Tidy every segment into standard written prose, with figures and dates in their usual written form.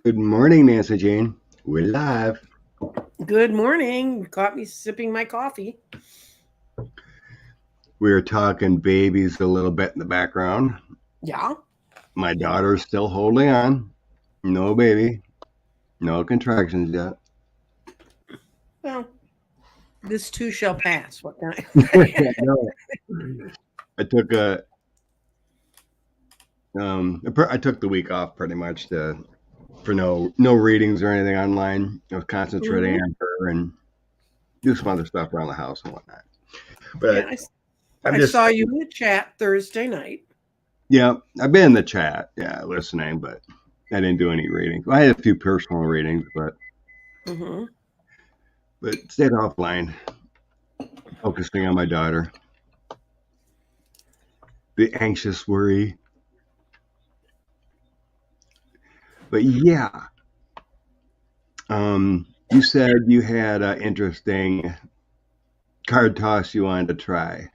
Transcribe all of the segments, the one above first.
Good morning, Nancy Jane. We're live. Good morning. You caught me sipping my coffee. We're talking babies a little bit in the background. Yeah. My daughter's still holding on. No baby. No contractions yet. Well, this too shall pass. What can I? No. I took I took the week off pretty much for no readings or anything online. I was concentrating Mhm. on her and do some other stuff around the house and whatnot. Yeah, But I'm I just saw you in the chat Thursday night. yeah, I've been in the chat, listening, but I didn't do any readings. I had a few personal readings, Hmm. but stayed offline, focusing on my daughter. The anxious worry. But yeah, you said you had an interesting card toss you wanted to try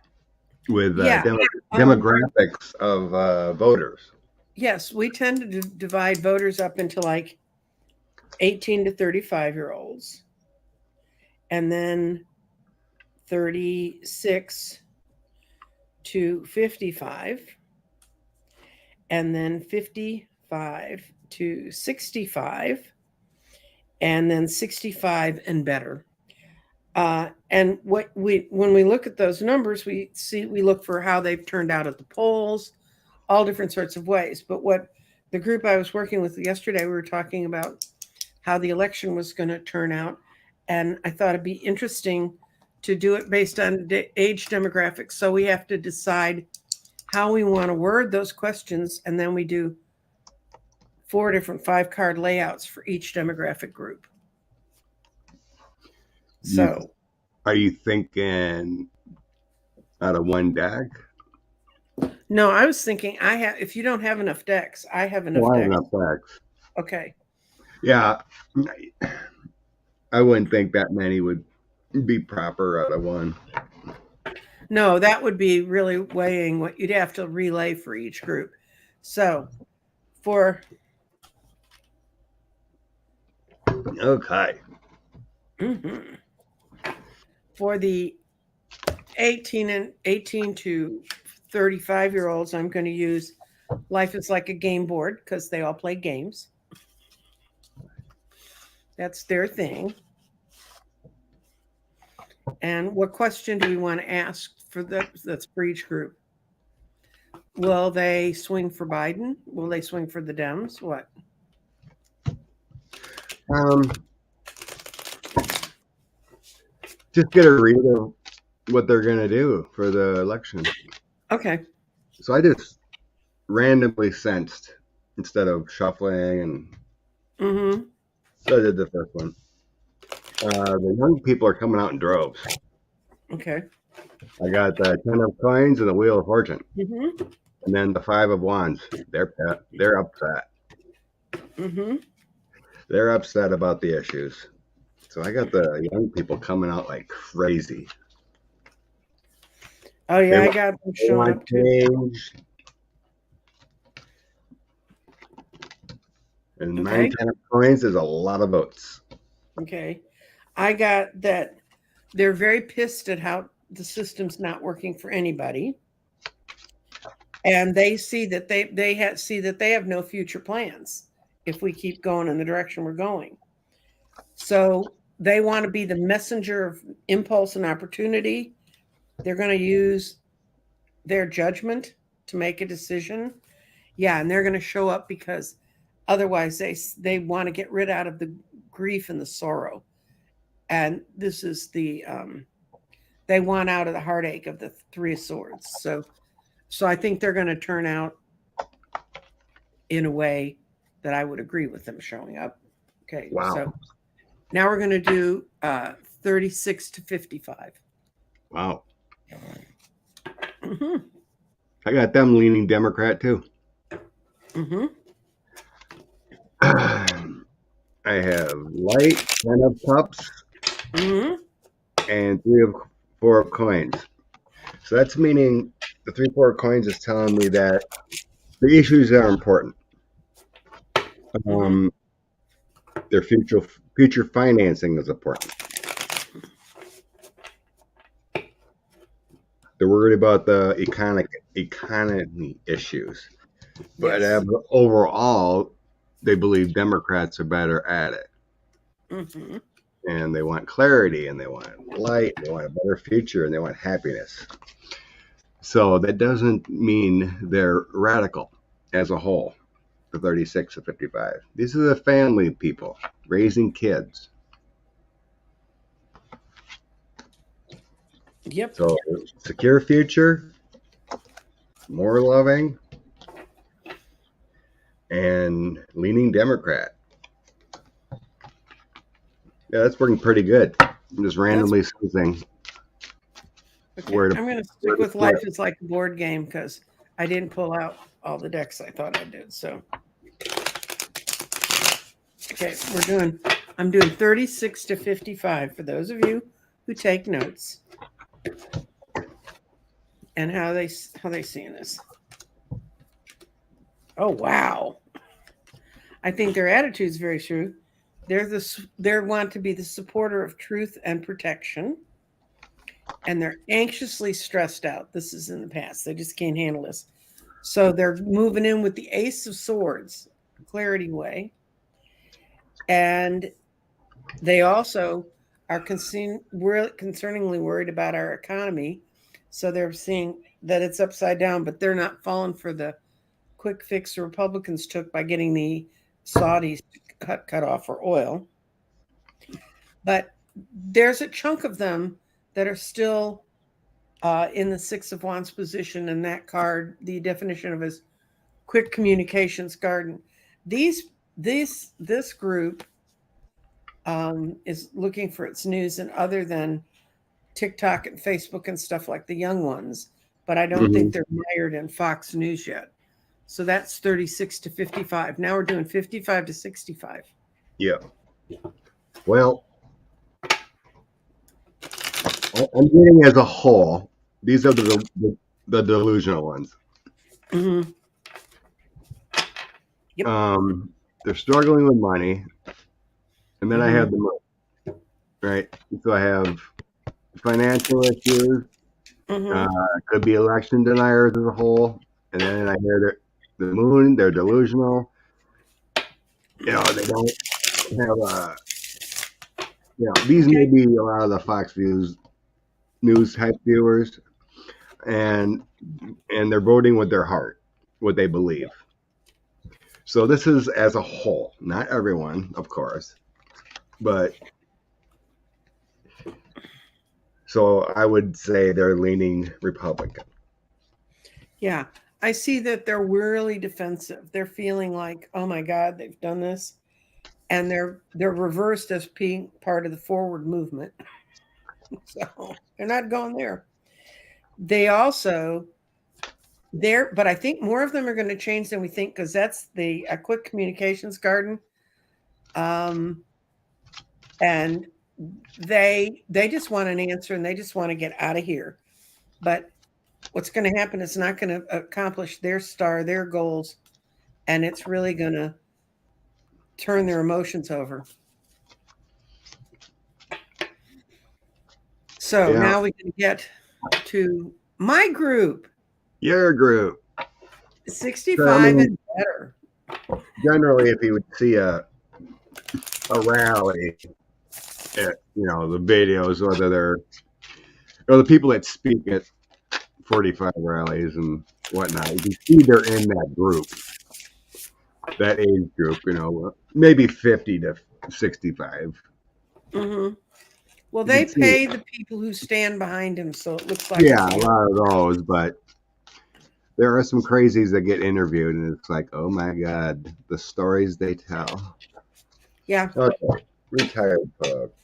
with Yeah. Um, demographics of voters. yes, we tend to divide voters up into like 18 to 35-year-olds, and then 36 to 55, and then 55 to 65, and then 65 and better. And what we when we look at those numbers, we look for how they've turned out at the polls, all different sorts of ways. But what the group I was working with yesterday, we were talking about how the election was going to turn out, and I thought it'd be interesting to do it based on age demographics. So we have to decide how we want to word those questions, and then we do 4 different 5 card layouts for each demographic group. You So Are you thinking out of one deck? no, I was thinking I have. If you don't have enough decks, I have enough Well, I have decks. enough decks. Okay. Yeah, I wouldn't think that many would be proper out of one. No, that would be really weighing what you'd have to relay for each group. So for Okay. mhm, for the 18 to 35-year-olds, I'm going to use Life is Like a Game Board because they all play games. That's their thing. And what question do we want to ask for that's for each group? Will they swing for Biden? Will they swing for the Dems? What? Um, just get a read of what they're going to do for the election. Okay. So I just randomly sensed instead of shuffling, and Mm-hmm. so I did the first one. The young people are coming out in droves. Okay. I got the 10 of coins and the wheel of fortune, Mm-hmm. and then the 5 of wands. They're upset. Mm-hmm. They're upset about the issues. So I got the young people coming out like crazy. Oh They yeah, I want, got them they showing want up too. change. And nine, Okay. 10 of coins is a lot of votes. Okay. I got that they're very pissed at how the system's not working for anybody. And they see that they have no future plans if we keep going in the direction we're going. So they want to be the messenger of impulse and opportunity. They're going to use their judgment to make a decision. Yeah, and they're going to show up because otherwise they want to get rid out of the grief and the sorrow. And this is they want out of the heartache of the 3 of Swords. So I think they're going to turn out in a way that I would agree with them showing up. Okay, Wow. so now we're going to do 36 to 55. Wow. Mm-hmm. I got them leaning Democrat too. Mm-hmm. I have light, 10 of cups, Mm-hmm. and 4 of coins. So that's meaning the 3, 4 of coins is telling me that the issues are important. Mm-hmm. their future financing is important. They're worried about the economy issues, but Yes. overall, they believe Democrats are better at it, Hmm. and they want clarity, and they want light, and they want a better future, and they want happiness. So that doesn't mean they're radical as a whole. The 36 to 55. These are the family people raising kids. Yep. So secure future, more loving, and leaning Democrat. Yeah, that's working pretty good. I'm just randomly choosing Okay. where to I'm going to where stick to with flip. life is like a board game because I didn't pull out all the decks I thought I did. So, okay, I'm doing 36 to 55 for those of you who take notes and how they seeing this. Oh, wow. I think their attitude is very true. They want to be the supporter of truth and protection. And they're anxiously stressed out. This is in the past. They just can't handle this. So they're moving in with the Ace of Swords, clarity way. And they also are concerningly worried about our economy. So they're seeing that it's upside down, but they're not falling for the quick fix the Republicans took by getting the Saudis cut off for oil. But there's a chunk of them that are still in the Six of Wands position, and that card, the definition of is quick communications garden. This group is looking for its news and other than TikTok and Facebook and stuff like the young ones, but I don't think they're mired in Fox News yet. So that's 36 to 55. Now we're doing 55 to 65. Yeah. Well, I'm getting as a whole. These are the delusional ones. Mm-hmm. Yep. They're struggling with money, and then I have the money, right? So I have financial issues. Could be election deniers as a whole, and then I hear the moon. They're delusional. They don't have these may be a lot of the Fox News type viewers, and they're voting with their heart, what they believe. So this is as a whole, not everyone, of course, but so I would say they're leaning Republican. Yeah, I see that they're really defensive. They're feeling like, oh my God, they've done this, and they're reversed as being part of the forward movement. So they're not going there. They also but I think more of them are going to change than we think because that's the quick communications garden, and they just want an answer and they just want to get out of here. But what's going to happen is not going to accomplish their goals, and it's really going to turn their emotions over. So now we can get to my group. Your group. 65 and better. Generally, if you would see a rally at, the videos, whether they're, the people that speak at 45 rallies and whatnot, you can see they're in that group, that age group, maybe 50 to 65. Mm-hmm. Well, they pay the people who stand behind him, so it looks like a lot of those, but there are some crazies that get interviewed, and it's like, oh my God, the stories they tell. Yeah. Okay. Retired folks.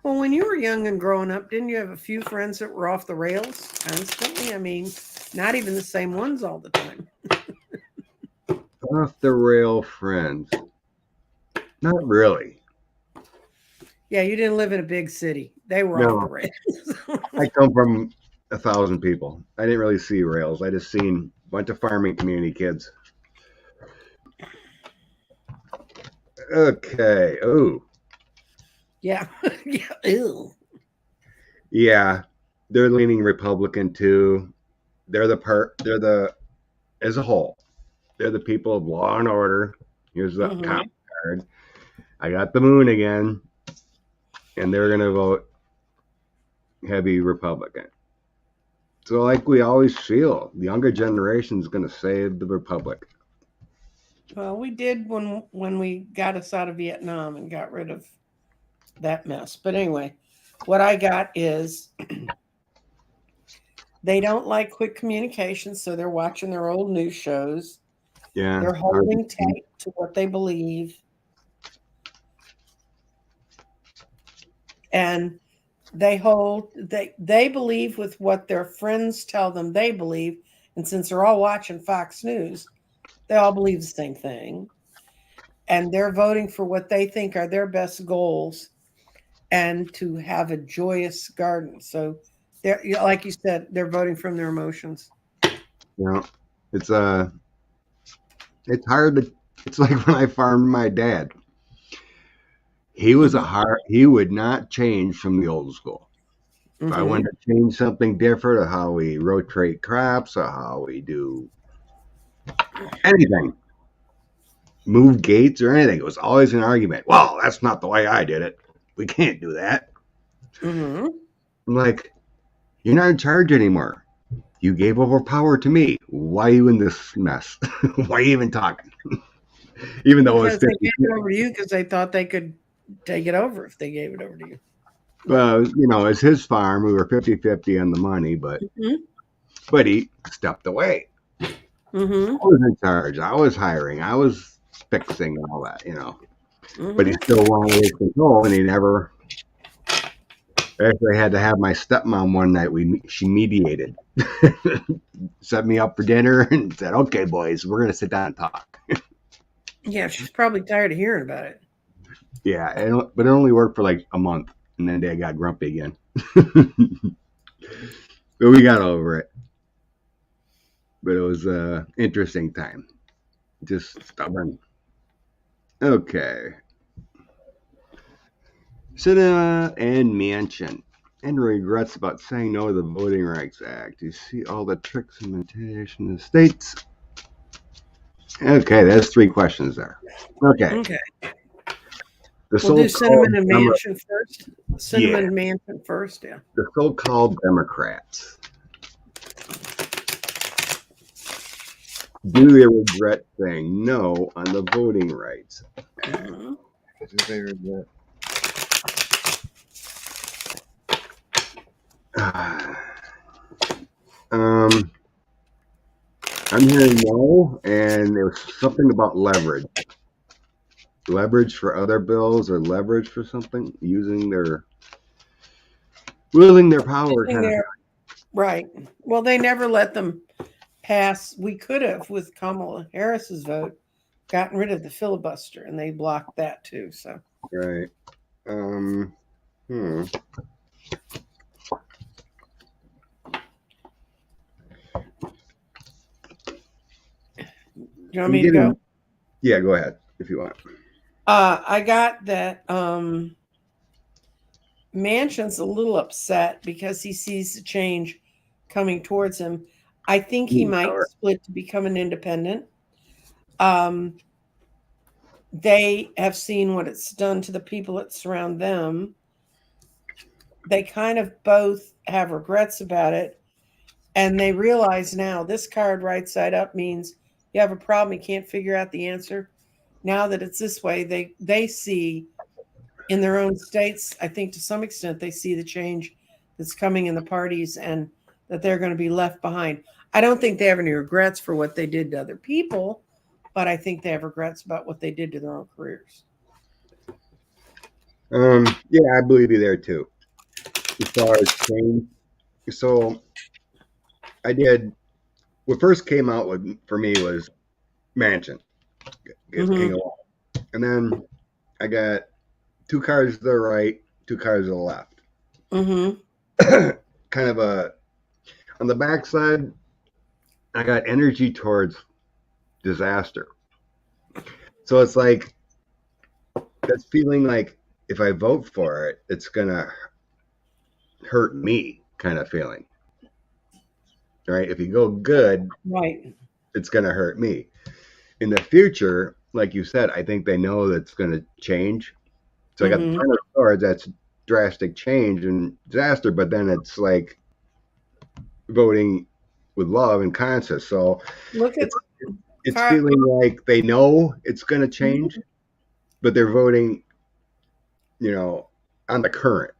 Well, when you were young and growing up, didn't you have a few friends that were off the rails constantly? I mean, not even the same ones all the time. Off the rail friends. Not really. Yeah, you didn't live in a big city. They were off the rails. I come from 1,000 people. I didn't really see rails. I just seen a bunch of farming community kids. Okay. Oh, Yeah. Yeah. Ew. yeah. They're leaning Republican too. They're the, as a whole, they're the people of law and order. Here's the Hmm. cop card. I got the moon again, and they're going to vote heavy Republican. So, like we always feel, the younger generation is going to save the Republic. Well, we did when we got us out of Vietnam and got rid of that mess. But anyway, what I got is they don't like quick communication, so they're watching their old news shows. Yeah. They're holding tight to what they believe. And they believe with what their friends tell them they believe. And since they're all watching Fox News, they all believe the same thing. And they're voting for what they think are their best goals and to have a joyous garden. So they're, like you said, they're voting from their emotions. You know, it's it's hard to. It's like when I farmed my dad. He would not change from the old school. If I Mm-hmm. wanted to change something different, or how we rotate crops, or how we do anything, move gates or anything, it was always an argument. Well, that's not the way I did it. We can't do that. Mm-hmm. I'm like, you're not in charge anymore. You gave over power to me. Why are you in this mess? Why are you even talking? Even though it was Because they 50. gave it over to you because they thought they could take it over if they gave it over to you. Well, it's his farm. We were 50-50 on the money, but Mm-hmm. he stepped away. Mm-hmm. I was in charge. I was hiring. I was fixing all that, But he Mm-hmm. still wanted his control, and he never. Actually, had to have my stepmom one night. She mediated, set me up for dinner, and said, "Okay, boys, we're gonna sit down and talk." Yeah, she's probably tired of hearing about it. Yeah, but it only worked for like a month, and then Dad got grumpy again. But we got over it. But it was a interesting time. Just stubborn. Okay. Cinema and Mansion. And regrets about saying no to the Voting Rights Act. You see all the tricks and manipulation of the states. Okay, there's 3 questions there. Okay. Okay. The We'll do so-called Cinnamon and Mansion first. Cinnamon yeah, and Mansion first, yeah. the so-called Democrats. Do they regret saying no on the voting rights? Mm-hmm. Do they regret? I'm hearing no, and there's something about leverage. Leverage for other bills, or leverage for something, wielding their power kind of. Right. Well, they never let them pass. We could have, with Kamala Harris's vote, gotten rid of the filibuster, and they blocked that too. So Right. Hmm. do you want me to go? Yeah, go ahead if you want. I got that Manchin's a little upset because he sees the change coming towards him. I think he might split to become an independent. They have seen what it's done to the people that surround them. They kind of both have regrets about it. And they realize now this card right side up means you have a problem, you can't figure out the answer. Now that it's this way, they see in their own states, I think to some extent, they see the change that's coming in the parties and that they're going to be left behind. I don't think they have any regrets for what they did to other people, but I think they have regrets about what they did to their own careers. Yeah, I believe you there too. As far as change, so I did. What first came out for me was Manchin, King of Law, and then I got 2 cards to the right, 2 cards to the left. Mm-hmm. Kind of on the backside, I got energy towards disaster. So it's like that's feeling like if I vote for it, it's gonna hurt me kind of feeling. Right? If you go good, Right. it's gonna hurt me. In the future, like you said, I think they know that's gonna change. So I got the Hmm. Turn of Swords, that's drastic change and disaster, but then it's like voting with love and conscience. So Look at it's it's car. feeling like they know it's gonna change, Mhm. but they're voting, you know, on the current.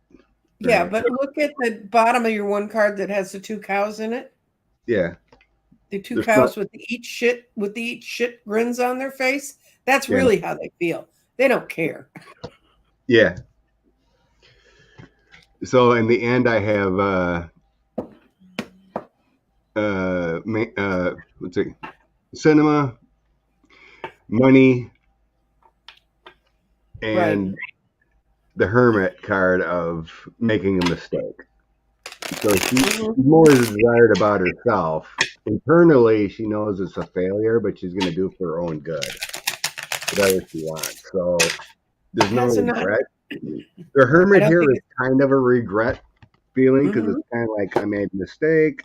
Yeah, Right? but look at the bottom of your one card that has the two cows in it. Yeah. The two There's not cows with the eat shit grins on their face. That's yeah. really how they feel. They don't care. Yeah. So in the end I have let's see, cinema, money, Right. and the hermit card of making a mistake. So she's Hmm. more desired about herself. Internally, she knows it's a failure, but she's going to do it for her own good, whatever she wants. So there's no Has a not. regret. The I hermit don't here think is it's. kind of a regret feeling because Hmm. it's kind of like I made a mistake.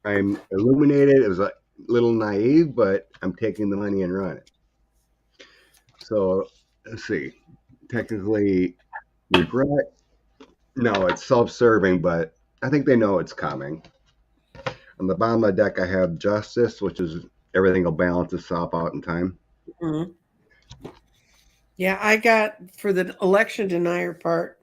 I'm illuminated. It was a little naive, but I'm taking the money and running. So let's see. Technically, regret. No, it's self-serving, but I think they know it's coming. On the bottom of the deck, I have justice, which is everything will balance itself out in time. Hmm. Yeah, I got for the election denier part.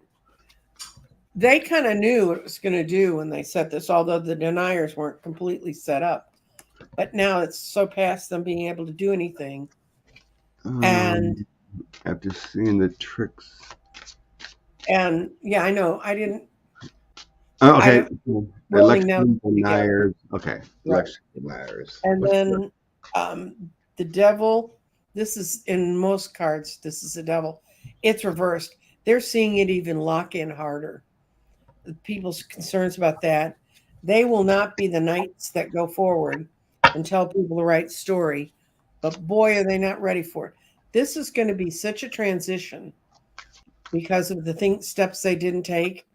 They kind of knew what it was going to do when they set this, although the deniers weren't completely set up. But now it's so past them being able to do anything. And Um, after seeing the tricks. yeah, I know. Oh, I okay. don't rolling now Election together. deniers. Okay. Right. Election deniers. And What's the, then the devil, this is in most cards, this is the devil. It's reversed. They're seeing it even lock in harder. People's concerns about that. They will not be the knights that go forward and tell people the right story. But boy, are they not ready for it. This is going to be such a transition because of the steps they didn't take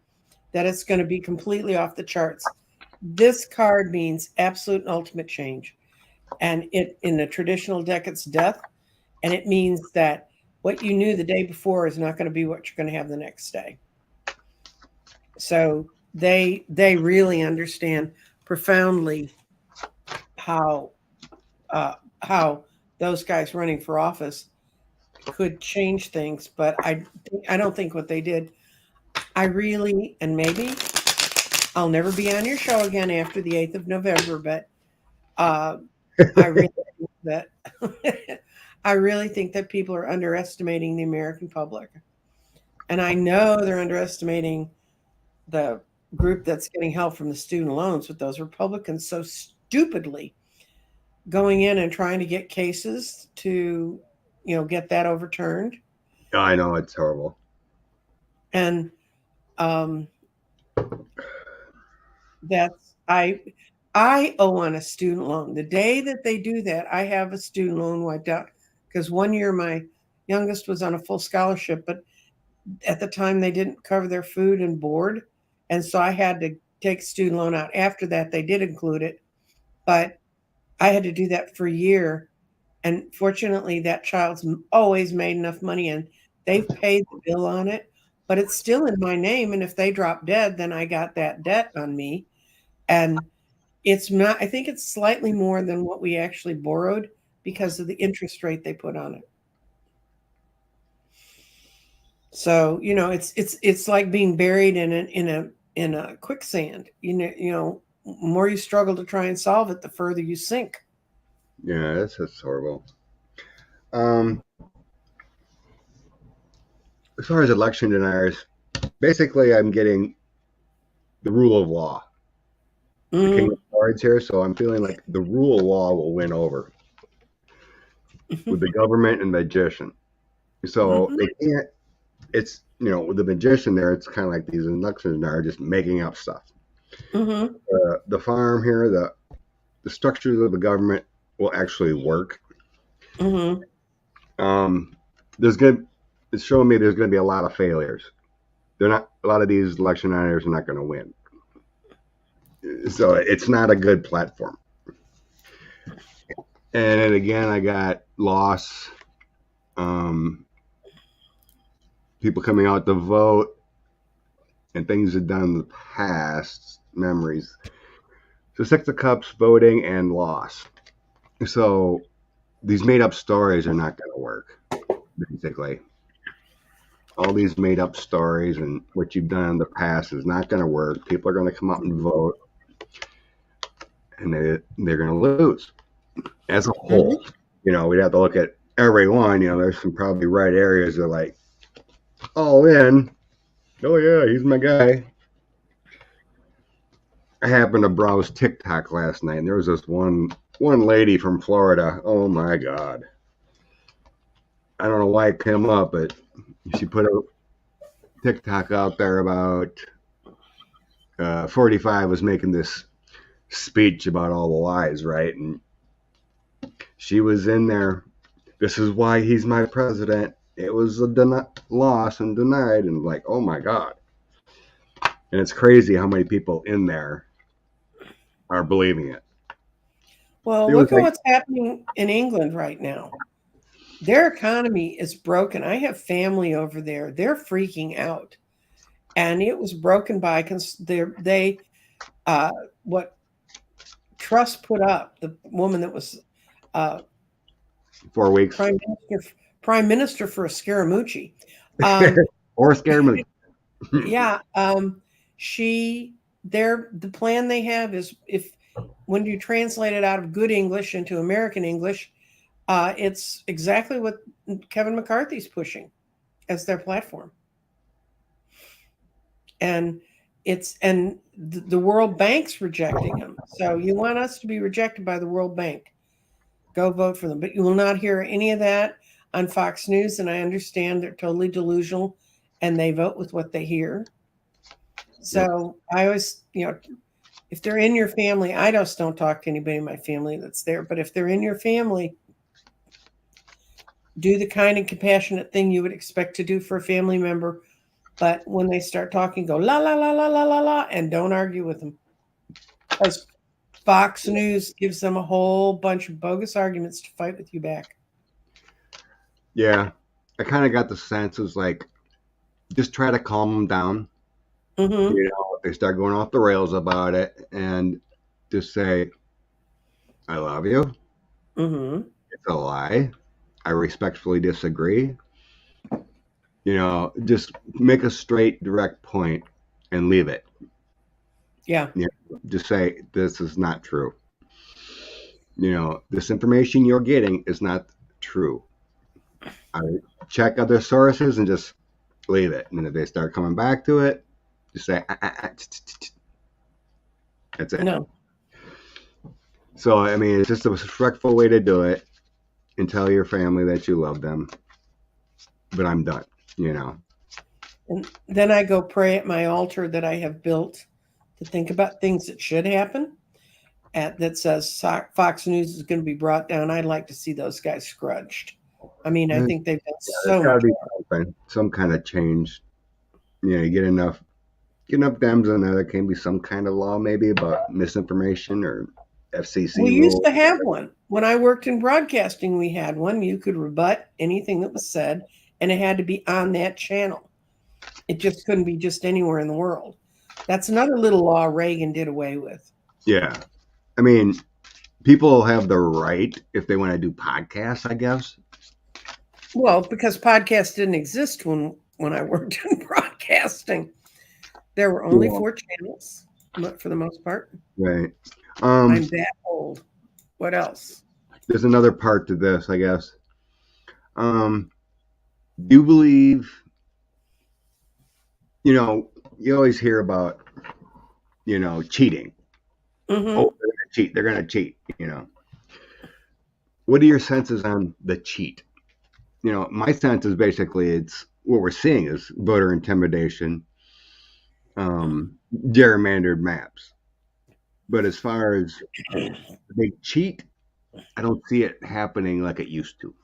that it's going to be completely off the charts. This card means absolute and ultimate change. And it in the traditional deck, it's death. And it means that what you knew the day before is not going to be what you're going to have the next day. So they really understand profoundly how how those guys running for office could change things. But I don't think what they did. I really and maybe I'll never be on your show again after the 8th of November. But uh, I really think that I really think that people are underestimating the American public, and I know they're underestimating the group that's getting help from the student loans with those Republicans so stupidly going in and trying to get cases to, get that overturned. I know it's horrible. And um, that's I owe on a student loan. The day that they do that, I have a student loan wiped out because one year my youngest was on a full scholarship, but at the time they didn't cover their food and board, and so I had to take student loan out. After that, they did include it, but I had to do that for a year. And fortunately, that child's always made enough money and they've paid the bill on it, but it's still in my name. And if they drop dead, then I got that debt on me. And it's not, I think it's slightly more than what we actually borrowed because of the interest rate they put on it. So, it's like being buried in a quicksand. More you struggle to try and solve it, the further you sink. Yeah, that's horrible. Um, as far as election deniers, basically, I'm getting the rule of law, the king Mm. of cards here. So I'm feeling like the rule of law will win over with the government and magician. So Mhm. they can't. It's with the magician there. It's kind of like these election deniers just making up stuff. Mhm. The farm here, the structures of the government will actually work. Mhm. Um, there's good. it's showing me there's going to be a lot of failures. A lot of these election deniers are not going to win. So it's not a good platform. And then again, I got loss. People coming out to vote and things have done in the past, memories. So Six of Cups, voting, and loss. So these made up stories are not going to work, basically. All these made up stories and what you've done in the past is not going to work. People are going to come out and vote, and they're going to lose as a whole. We'd have to look at everyone. There's some probably right areas that are like, all in. Oh, yeah, he's my guy. I happened to browse TikTok last night, and there was this one lady from Florida. Oh, my God. I don't know why it came up, but she put a TikTok out there about 45 was making this speech about all the lies, right? And she was in there. This is why he's my president. It was a loss and denied, and like, oh my God. And it's crazy how many people in there are believing it. Well, look at what's happening in England right now. Their economy is broken. I have family over there. They're freaking out. And it was broken by what Truss put up, the woman that was 4 weeks prime minister for a Scaramucci. Or Scaramucci. Yeah. The plan they have is when you translate it out of good English into American English, it's exactly what Kevin McCarthy's pushing as their platform. And the World Bank's rejecting them. So you want us to be rejected by the World Bank. Go vote for them. But you will not hear any of that on Fox News. And I understand they're totally delusional and they vote with what they hear. So I always, if they're in your family, I just don't talk to anybody in my family that's there. But if they're in your family, do the kind and compassionate thing you would expect to do for a family member. But when they start talking, go la, la, la, la, la, la, la, and don't argue with them. Because Fox News gives them a whole bunch of bogus arguments to fight with you back. Yeah. I kind of got the sense it was like, just try to calm them down. Mm-hmm. If they start going off the rails about it, and just say, I love you. Mm-hmm. It's a lie. I respectfully disagree. Just make a straight, direct point and leave it. Yeah. Just say, this is not true. This information you're getting is not true. I check other sources and just leave it. And if they start coming back to it, just say, that's it. No. So, it's just a respectful way to do it, and tell your family that you love them. But I'm done, And then I go pray at my altar that I have built to think about things that should happen. That says Fox News is going to be brought down. I'd like to see those guys scrudged. I think they've done so much. Some kind of change. You get enough Dems in there, there can be some kind of law maybe about misinformation or FCC. We used to have one. When I worked in broadcasting, we had one. You could rebut anything that was said, and it had to be on that channel. It just couldn't be just anywhere in the world. That's another little law Reagan did away with. Yeah. People have the right if they want to do podcasts, I guess. Well, because podcasts didn't exist when I worked in broadcasting. There were only 4 channels for the most part. Right. I'm that old. What else? There's another part to this, I guess. Do you believe, you always hear about, cheating. Mm-hmm. Oh, they're going to cheat. What are your senses on the cheat? My sense is basically it's what we're seeing is voter intimidation, gerrymandered maps. But as far as they cheat, I don't see it happening like it used to.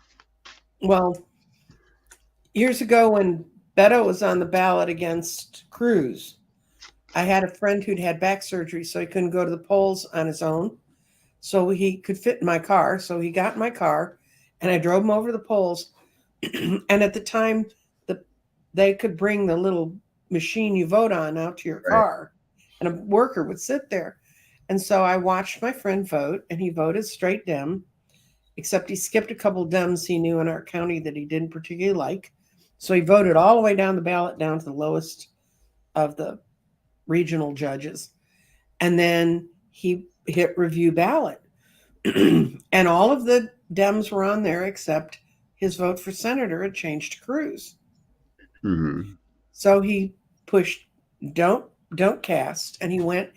Well, Years ago when Beto was on the ballot against Cruz, I had a friend who'd had back surgery, so he couldn't go to the polls on his own. So he could fit in my car. So he got in my car and I drove him over to the polls. And at the time, they could bring the little machine you vote on out to your car, and a worker would sit there. And so I watched my friend vote, and he voted straight Dem, except he skipped a couple Dems he knew in our county that he didn't particularly like. So he voted all the way down the ballot, down to the lowest of the regional judges. And then he hit review ballot. And all of the Dems were on there except his vote for senator had changed to Cruz. Mm-hmm. So he pushed don't cast, and he went,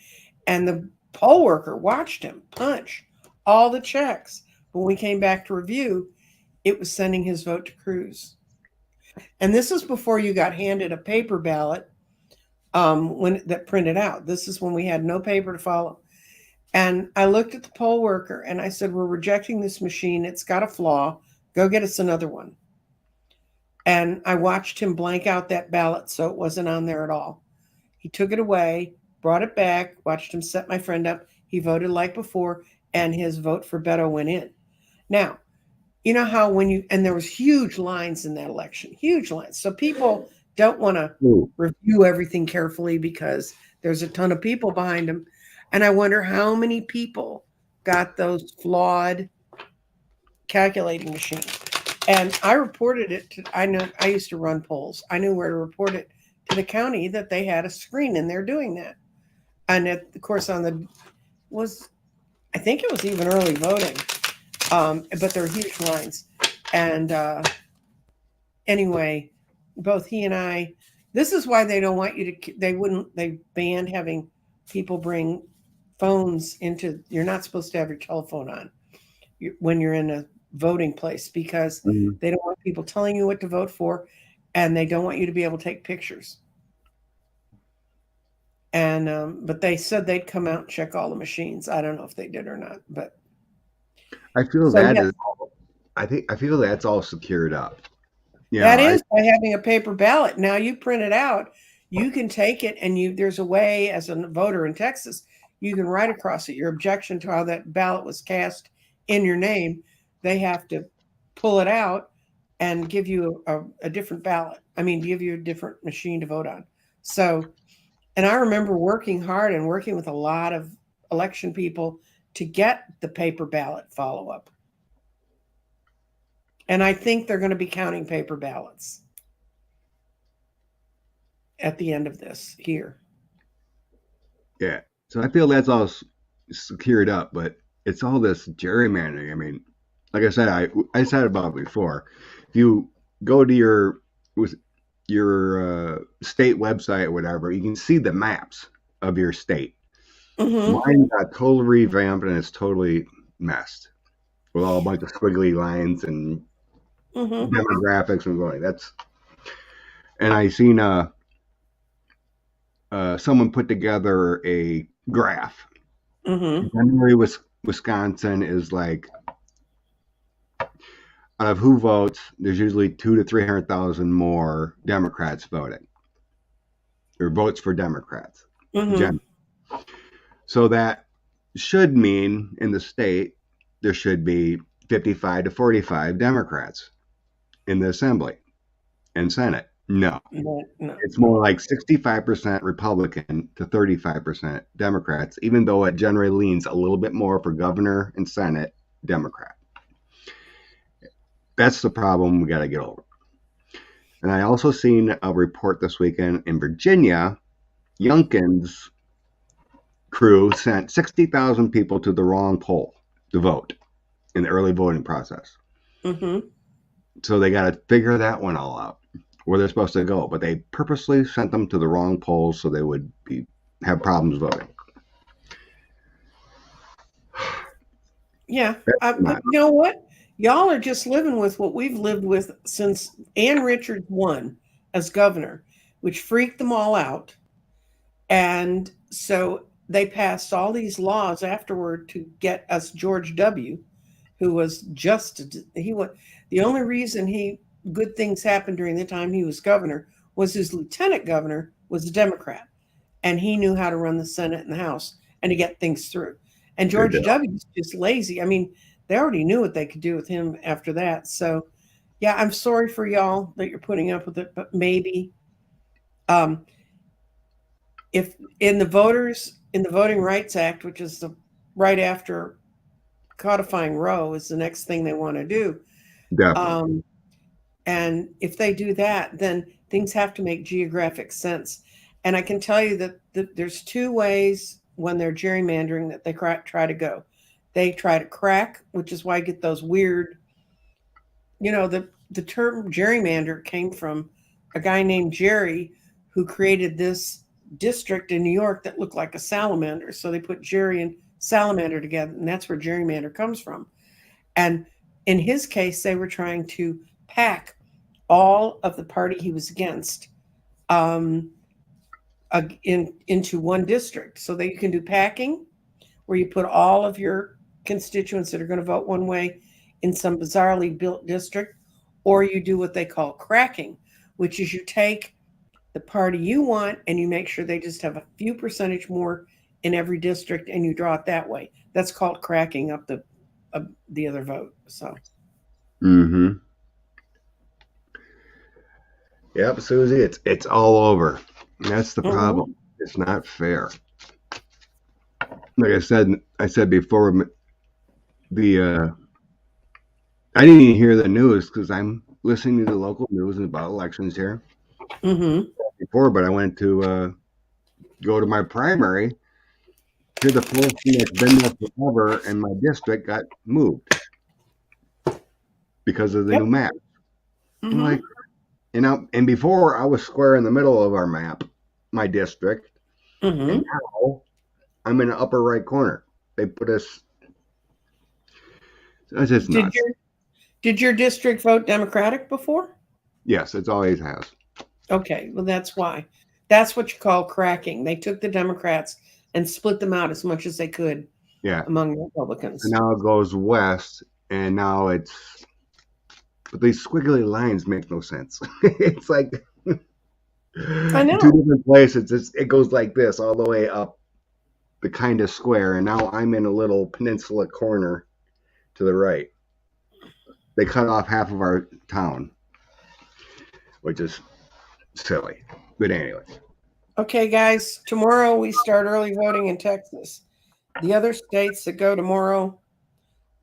and the poll worker watched him punch all the checks. But when we came back to review, it was sending his vote to Cruz. And this is before you got handed a paper ballot when that printed out. This is when we had no paper to follow. And I looked at the poll worker and I said, we're rejecting this machine. It's got a flaw. Go get us another one. And I watched him blank out that ballot so it wasn't on there at all. He took it away, brought it back, watched him set my friend up. He voted like before, and his vote for Beto went in. Now, you know how and there was huge lines in that election, huge lines. So people don't want to review everything carefully because there's a ton of people behind them. And I wonder how many people got those flawed calculating machines. And I reported it to, I used to run polls. I knew where to report it to the county that they had a screen in there doing that. And of course, I think it was even early voting, but there were huge lines. And anyway, both he and I, this is why they don't want you to, they banned having people bring phones into, you're not supposed to have your telephone on when you're in a voting place because they don't want people telling you what to vote for, and they don't want you to be able to take pictures. And but they said they'd come out and check all the machines. I don't know if they did or not, but I feel I feel that's all secured up. That is by having a paper ballot. Now you print it out, you can take it, and there's a way as a voter in Texas, you can write across it your objection to how that ballot was cast in your name. They have to pull it out and give you a different ballot. I mean, give you a different machine to vote on. So, and I remember working hard and working with a lot of election people to get the paper ballot follow-up. And I think they're going to be counting paper ballots at the end of this here. Yeah. So I feel that's all secured up, but it's all this gerrymandering. I mean, like I said, I said about it before. If you go to your state website or whatever, you can see the maps of your state. Mine got totally revamped and it's totally messed with all a bunch of squiggly lines and demographics and voting. And I seen someone put together a graph. Generally, Wisconsin is like, out of who votes, there's usually 200,000 to 300,000 more Democrats voting, or votes for Democrats. So that should mean in the state there should be 55 to 45 Democrats in the Assembly and Senate. No. It's more like 65% Republican to 35% Democrats, even though it generally leans a little bit more for governor and Senate Democrat. That's the problem we got to get over. And I also seen a report this weekend in Virginia. Youngkin's crew sent 60,000 people to the wrong poll to vote in the early voting process. So they got to figure that one all out, where they're supposed to go. But they purposely sent them to the wrong polls so they would have problems voting. Yeah. You know what? Y'all are just living with what we've lived with since Ann Richards won as governor, which freaked them all out. And so they passed all these laws afterward to get us George W., who was the only reason he good things happened during the time he was governor was his lieutenant governor was a Democrat, and he knew how to run the Senate and the House and to get things through. And Good George deal. W. was just lazy. I mean, they already knew what they could do with him after that. So, yeah, I'm sorry for y'all that you're putting up with it, but maybe if in the Voting Rights Act, which is the right after codifying Roe, is the next thing they want to do. Definitely. And if they do that, then things have to make geographic sense. And I can tell you that there's two ways when they're gerrymandering that they try to go. They try to crack, which is why I get those weird, the term gerrymander came from a guy named Jerry who created this district in New York that looked like a salamander. So they put Jerry and salamander together, and that's where gerrymander comes from. And in his case, they were trying to pack all of the party he was against into one district so that you can do packing, where you put all of your constituents that are going to vote one way in some bizarrely built district, or you do what they call cracking, which is you take the party you want and you make sure they just have a few percentage more in every district, and you draw it that way. That's called cracking up the other vote. So. Mm-hmm. Yep, Susie, it's all over. That's the problem. It's not fair. Like I said before, I didn't even hear the news because I'm listening to the local news about elections here before, but I went to go to my primary to the person that's been there forever, and my district got moved because of the new map. I'm like, and before I was square in the middle of our map, my district, and now I'm in the upper right corner. They put us. It's just nuts. Did your district vote Democratic before? Yes, it always has. Okay, well, that's why. That's what you call cracking. They took the Democrats and split them out as much as they could among the Republicans. And now it goes west, and now it's. But these squiggly lines make no sense. It's like I know. Two different places. It goes like this all the way up the kind of square, and now I'm in a little peninsula corner to the right. They cut off half of our town, which is silly. But anyway. Okay, guys, tomorrow we start early voting in Texas. The other states that go tomorrow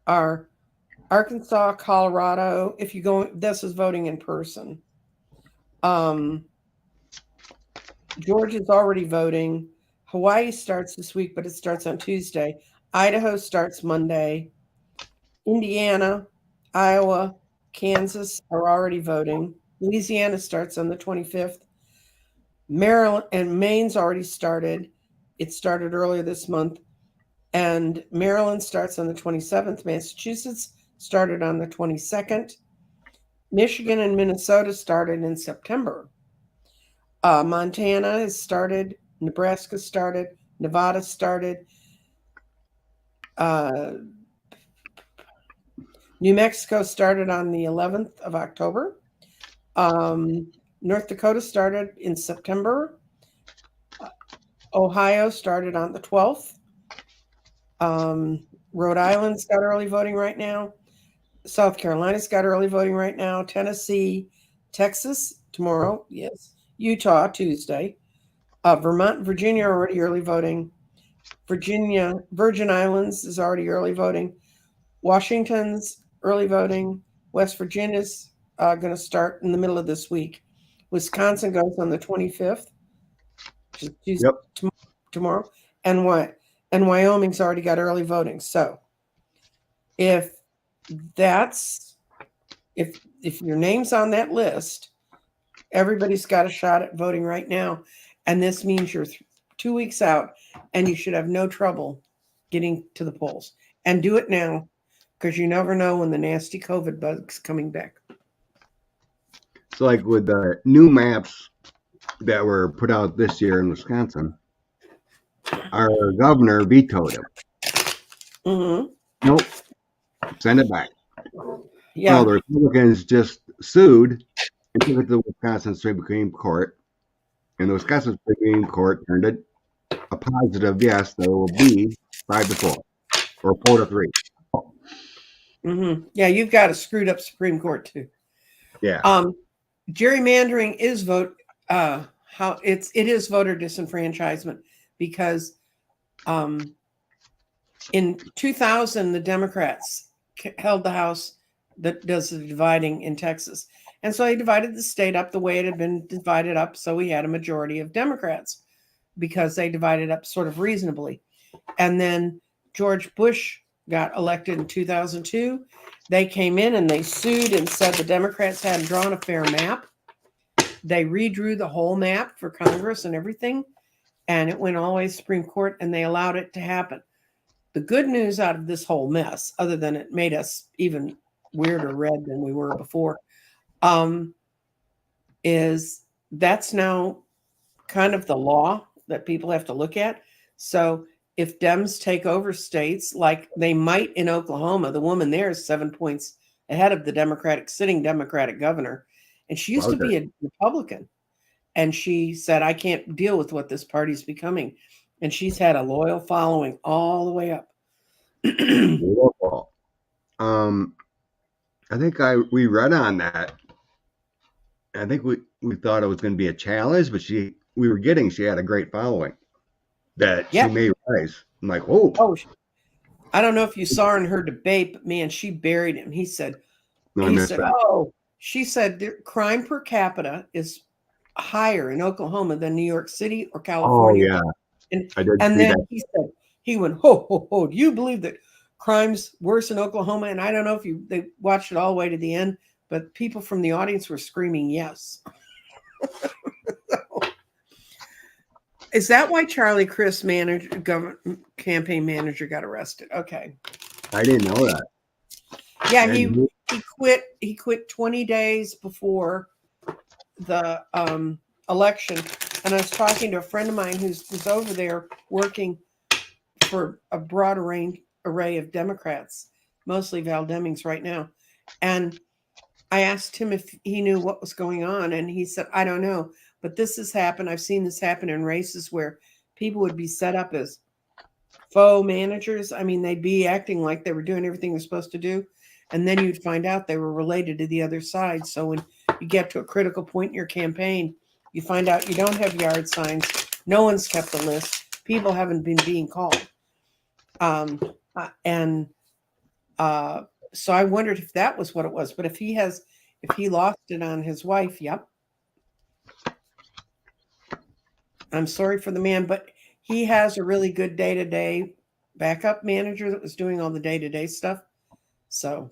are Arkansas, Colorado. If you go, this is voting in person. Georgia's already voting. Hawaii starts this week, but it starts on Tuesday. Idaho starts Monday. Indiana, Iowa, Kansas are already voting. Louisiana starts on the 25th. Maryland and Maine's already started. It started earlier this month. And Maryland starts on the 27th. Massachusetts started on the 22nd. Michigan and Minnesota started in September. Montana has started. Nebraska started. Nevada started. New Mexico started on the 11th of October. North Dakota started in September. Ohio started on the 12th. Rhode Island's got early voting right now. South Carolina's got early voting right now. Tennessee, Texas tomorrow, yes. Utah Tuesday. Vermont and Virginia are already early voting. Virgin Islands is already early voting. Washington's early voting. West Virginia's going to start in the middle of this week. Wisconsin goes on the 25th, which is tomorrow. And Wyoming's already got early voting. So if your name's on that list, everybody's got a shot at voting right now. And this means you're 2 weeks out, and you should have no trouble getting to the polls. And do it now, because you never know when the nasty COVID bug's coming back. So like with the new maps that were put out this year in Wisconsin, our governor vetoed them. Nope. Send it back. Yeah. Well, the Republicans just sued and took it to the Wisconsin Supreme Court, and the Wisconsin Supreme Court turned it a positive yes. There will be 5-4 or 4-3. Yeah, you've got a screwed up Supreme Court too. Yeah. Gerrymandering is it is voter disenfranchisement because in 2000 the Democrats held the House that does the dividing in Texas, and so they divided the state up the way it had been divided up. So we had a majority of Democrats because they divided up sort of reasonably. And then George Bush got elected in 2002. They came in and they sued and said the Democrats hadn't drawn a fair map. They redrew the whole map for Congress and everything, and it went all the way to the Supreme Court, and they allowed it to happen. The good news out of this whole mess, other than it made us even weirder red than we were before, is that's now kind of the law that people have to look at. So if Dems take over states like they might in Oklahoma, the woman there is 7 points ahead of the sitting Democratic governor. And she used to be a Republican. And she said, I can't deal with what this party's becoming. And she's had a loyal following all the way up. I think we read on that. I think we thought it was going to be a challenge, but she had a great following that she may rise. I'm like, whoa. I don't know if you saw her in her debate, but man, she buried him. She said, she said crime per capita is higher in Oklahoma than New York City or California. Oh, yeah. And then he said, he went, ho, ho, ho. Do you believe that crime's worse in Oklahoma? And I don't know if they watched it all the way to the end, but people from the audience were screaming yes. Is that why Charlie Crist, campaign manager, got arrested? Okay. I didn't know that. Yeah, he quit. He quit 20 days before the election. And I was talking to a friend of mine who's over there working for a broad array of Democrats, mostly Val Demings right now. And I asked him if he knew what was going on. And he said, I don't know. But this has happened. I've seen this happen in races where people would be set up as faux managers. I mean, they'd be acting like they were doing everything they're supposed to do. And then you'd find out they were related to the other side. So when you get to a critical point in your campaign, you find out you don't have yard signs. No one's kept the list. People haven't been being called. So I wondered if that was what it was. But if he lost it on his wife, yep. I'm sorry for the man, but he has a really good day-to-day backup manager that was doing all the day-to-day stuff. So,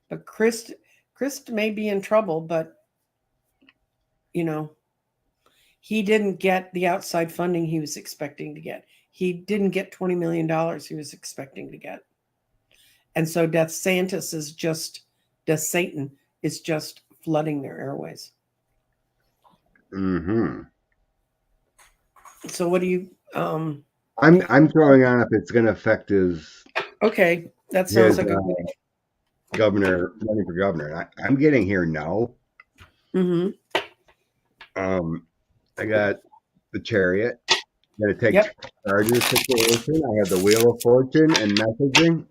but Crist may be in trouble, but he didn't get the outside funding he was expecting to get. He didn't get $20 million he was expecting to get. And so DeSantis Satan is just flooding their airways. Mm-hmm. So what do you I'm throwing on if it's going to affect his. Okay, that sounds like a good governor running for governor. I'm getting here no. Mm-hmm. I got the Chariot. I'm going to take charge of the situation. I have the Wheel of Fortune and messaging.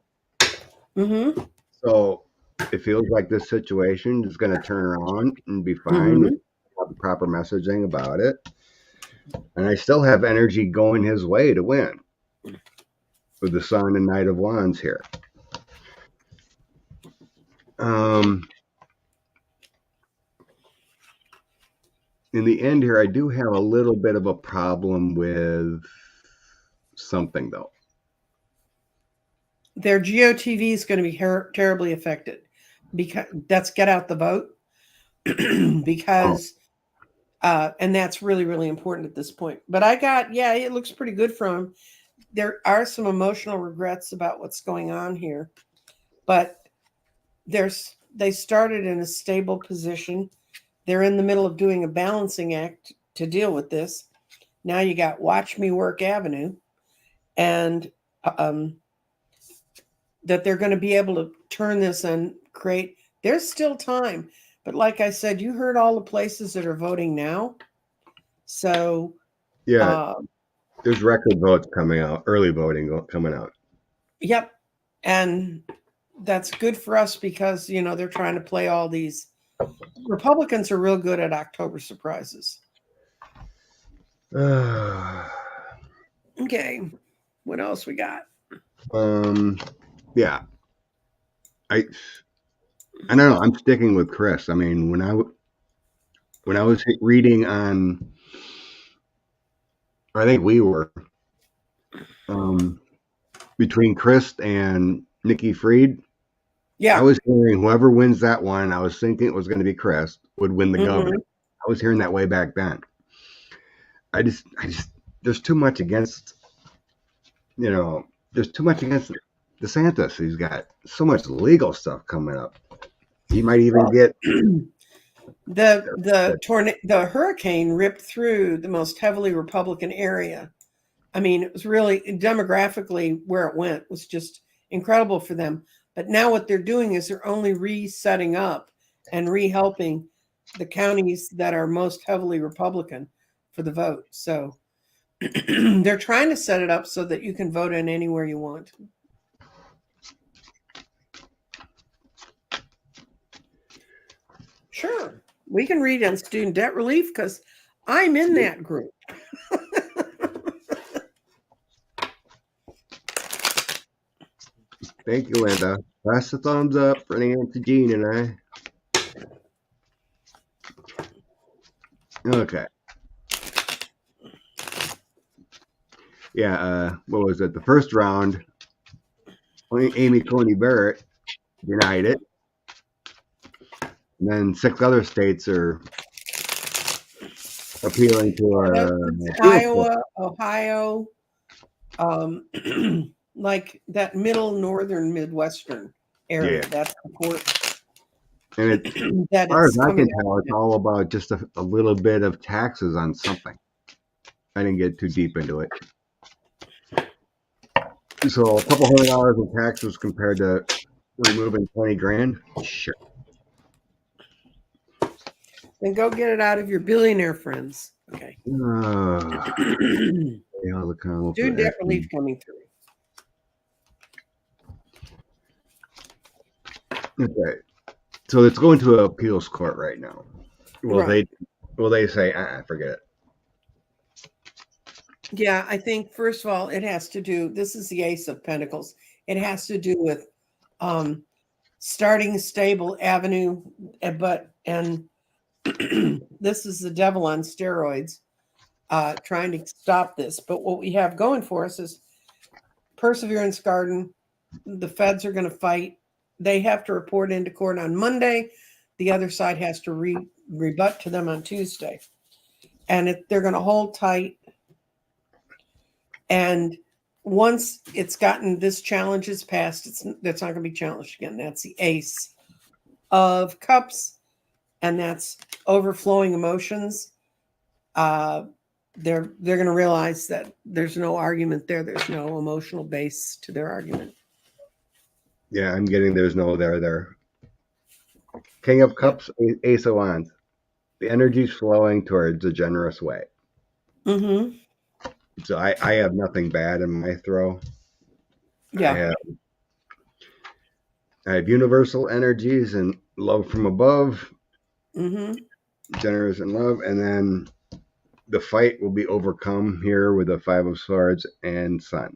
Mm-hmm. So it feels like this situation is going to turn around and be fine. Mm-hmm. Have the proper messaging about it. And I still have energy going his way to win with the Sun and Knight of Wands here. In the end here, I do have a little bit of a problem with something, though. Their GOTV is going to be terribly affected because that's get out the vote because and that's really, really important at this point. But it looks pretty good from him. There are some emotional regrets about what's going on here, but they started in a stable position. They're in the middle of doing a balancing act to deal with this. Now you got Watch Me Work Avenue, and that they're going to be able to turn this and create. There's still time. But like I said, you heard all the places that are voting now. So, Yeah, there's record votes coming out, early voting coming out. yep. And that's good for us because, they're trying to play all these. Republicans are real good at October surprises. Okay. What else we got? Yeah. I don't know. I'm sticking with Chris. I mean, when I was reading on, I think we were between Chris and Nikki Fried. Yeah. I was hearing whoever wins that one. I was thinking it was going to be Chris would win the governor. I was hearing that way back then. I just, there's too much against, there's too much against DeSantis. He's got so much legal stuff coming up. He might even get the hurricane ripped through the most heavily Republican area. I mean, it was really demographically where it went was just incredible for them. But now what they're doing is they're only resetting up and re-helping the counties that are most heavily Republican for the vote. So they're trying to set it up so that you can vote in anywhere you want. Sure. We can read on student debt relief because I'm in that group. Thank you, Linda. Pass the thumbs up for Nancy Jean and I. Okay. Yeah, what was it? The first round, Amy Coney Barrett denied it. And then 6 other states are appealing to Iowa, Ohio, like that middle northern Midwestern area. Yeah. That's the court. And as far as I can tell, it's all about just a little bit of taxes on something. I didn't get too deep into it. So a couple $100 in taxes compared to removing 20 grand. Sure. Then go get it out of your billionaire friends. Okay. Student debt relief coming through. Okay. So it's going to an appeals court right now. Will they say, forget it? Yeah, I think first of all, it has to do, this is the Ace of Pentacles. It has to do with starting a stable avenue, and this is the devil on steroids, trying to stop this. But what we have going for us is Perseverance Garden. The feds are going to fight. They have to report into court on Monday. The other side has to rebut to them on Tuesday. And they're going to hold tight. And once it's gotten this challenge is passed, that's not going to be challenged again. That's the Ace of Cups, and that's overflowing emotions. They're going to realize that there's no argument there. There's no emotional base to their argument. Yeah, I'm getting there's no there. King of Cups, Ace of Wands. The energy's flowing towards a generous way. Mm-hmm. So I have nothing bad in my throw. Yeah. I have universal energies and love from above. Mm-hmm. Generous and love. And then the fight will be overcome here with the 5 of Swords and Sun.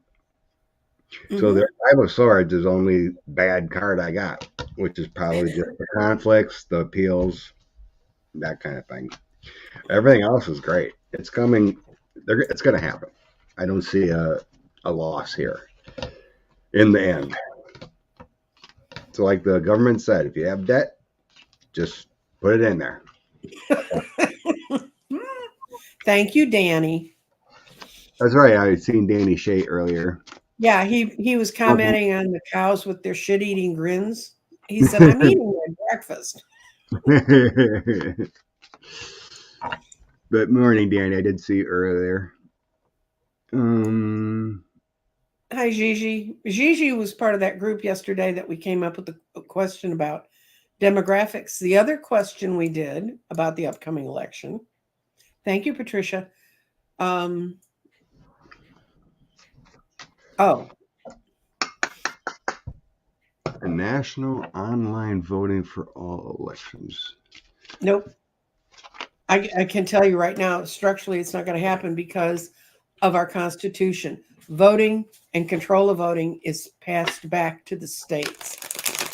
Mm-hmm. So the 5 of Swords is only bad card I got, which is probably just the conflicts, the appeals, that kind of thing. Everything else is great. It's coming. It's going to happen. I don't see a loss here in the end. So like the government said, if you have debt, just put it in there. Thank you, Danny. That's right. I had seen Danny Shea earlier. Yeah, he was commenting on the cows with their shit-eating grins. He said, I'm eating my breakfast. But morning, Danny. I did see you earlier. Hi, Gigi. Gigi was part of that group yesterday that we came up with a question about Demographics. The other question we did about the upcoming election. Thank you, Patricia. Oh, A national online voting for all elections. nope. I can tell you right now, structurally, it's not going to happen because of our Constitution. Voting and control of voting is passed back to the states.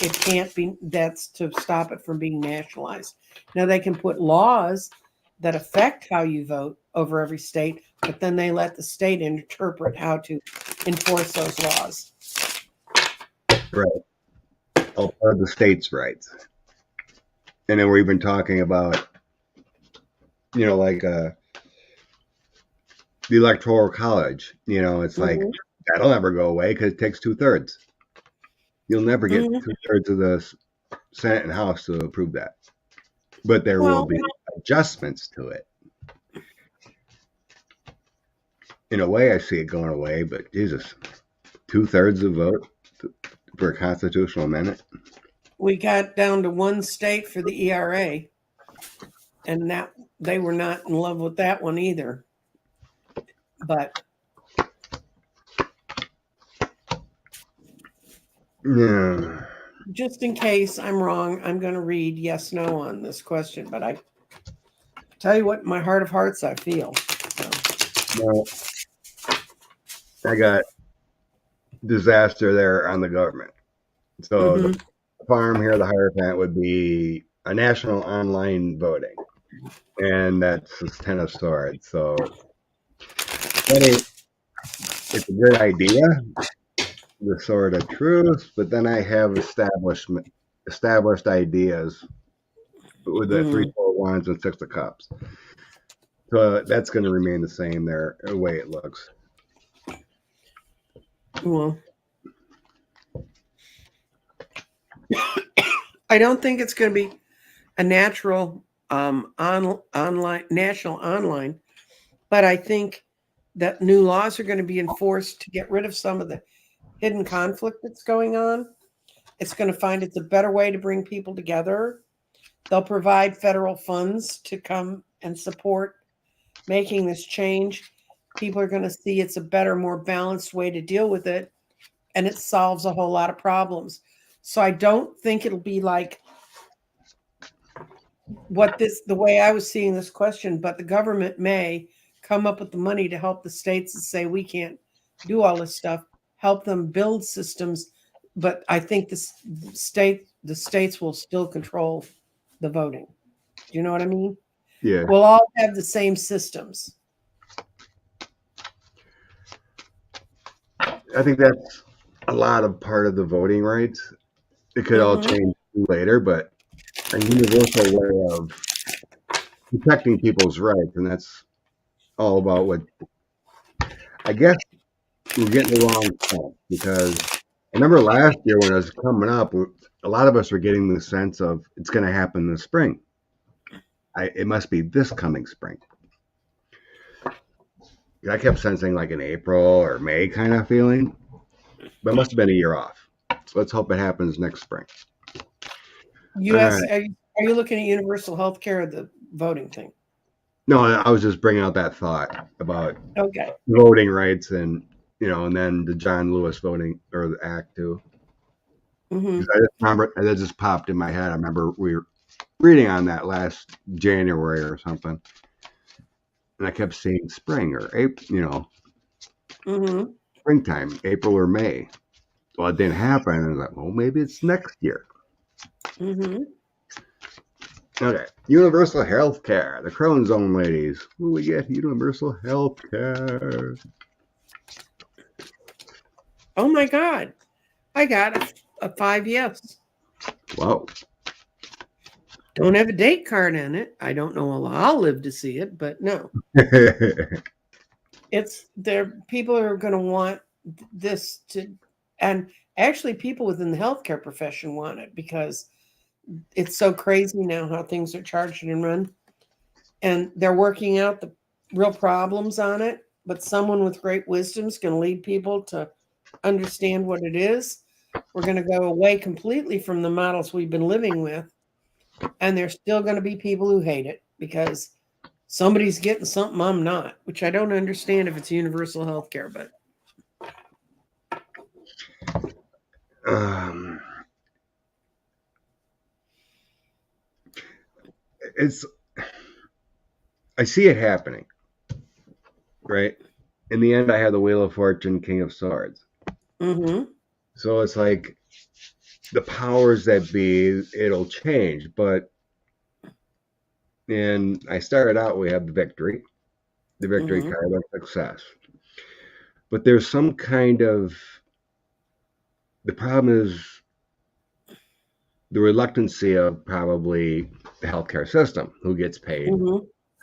It can't be, that's to stop it from being nationalized. Now, they can put laws that affect how you vote over every state, but then they let the state interpret how to enforce those laws. Right. All part of the states' rights. And then we've been talking about, like the electoral college. It's like that'll never go away because it takes 2/3. You'll never get 2/3 of the Senate and House to approve that. But there will be adjustments to it. In a way, I see it going away, but Jesus, 2/3 of vote for a constitutional amendment. We got down to one state for the ERA, and that they were not in love with that one either. But Yeah. just in case I'm wrong, I'm going to read yes, no on this question. But I tell you what, in my heart of hearts, I feel. So. Well, I got disaster there on the government. So the farm here, the Hierophant, would be a national online voting. And that's the Ten of Swords. So it's a good idea, the Sword of Truth, but then I have established ideas with the 3, 4 Wands and 6 of Cups. So that's going to remain the same there, the way it looks. Well, I don't think it's going to be a natural national online, but I think that new laws are going to be enforced to get rid of some of the hidden conflict that's going on. It's going to find it's a better way to bring people together. They'll provide federal funds to come and support making this change. People are going to see it's a better, more balanced way to deal with it, and it solves a whole lot of problems. So I don't think it'll be like the way I was seeing this question, but the government may come up with the money to help the states and say, we can't do all this stuff, help them build systems. But I think the states will still control the voting. Do you know what I mean? Yeah. We'll all have the same systems. I think that's a lot of part of the voting rights. It could all change later, but a universal way of protecting people's rights, and that's all about what I guess we're getting the wrong sense, because I remember last year when it was coming up, a lot of us were getting the sense of it's going to happen in the spring. It must be this coming spring. I kept sensing like an April or May kind of feeling, but it must have been a year off. So let's hope it happens next spring. Are you looking at universal health care or the voting thing? No, I was just bringing out that thought about voting rights and, and then the John Lewis voting or the act too. I just remember that just popped in my head. I remember we were reading on that last January or something. And I kept saying spring or April, springtime, April or May. Well, it didn't happen. And I was like, well, maybe it's next year. Okay. Universal health care. The Crone Zone ladies. Who we get? Universal health care. Oh my God. I got a 5 yes. Wow. Don't have a date card on it. I don't know. I'll live to see it, but no. It's there. People are going to want this and actually people within the healthcare profession want it because it's so crazy now how things are charged and run. And they're working out the real problems on it. But someone with great wisdom is going to lead people to understand what it is. We're going to go away completely from the models we've been living with And there's still going to be people who hate it because somebody's getting something I'm not, which I don't understand if it's universal health care, but it's I see it happening, right? In the end, I have the Wheel of Fortune, King of Swords. So it's like the powers that be, it'll change. But and I started out, we have the victory card of success. But there's some kind of the problem is the reluctancy of probably the healthcare system, who gets paid,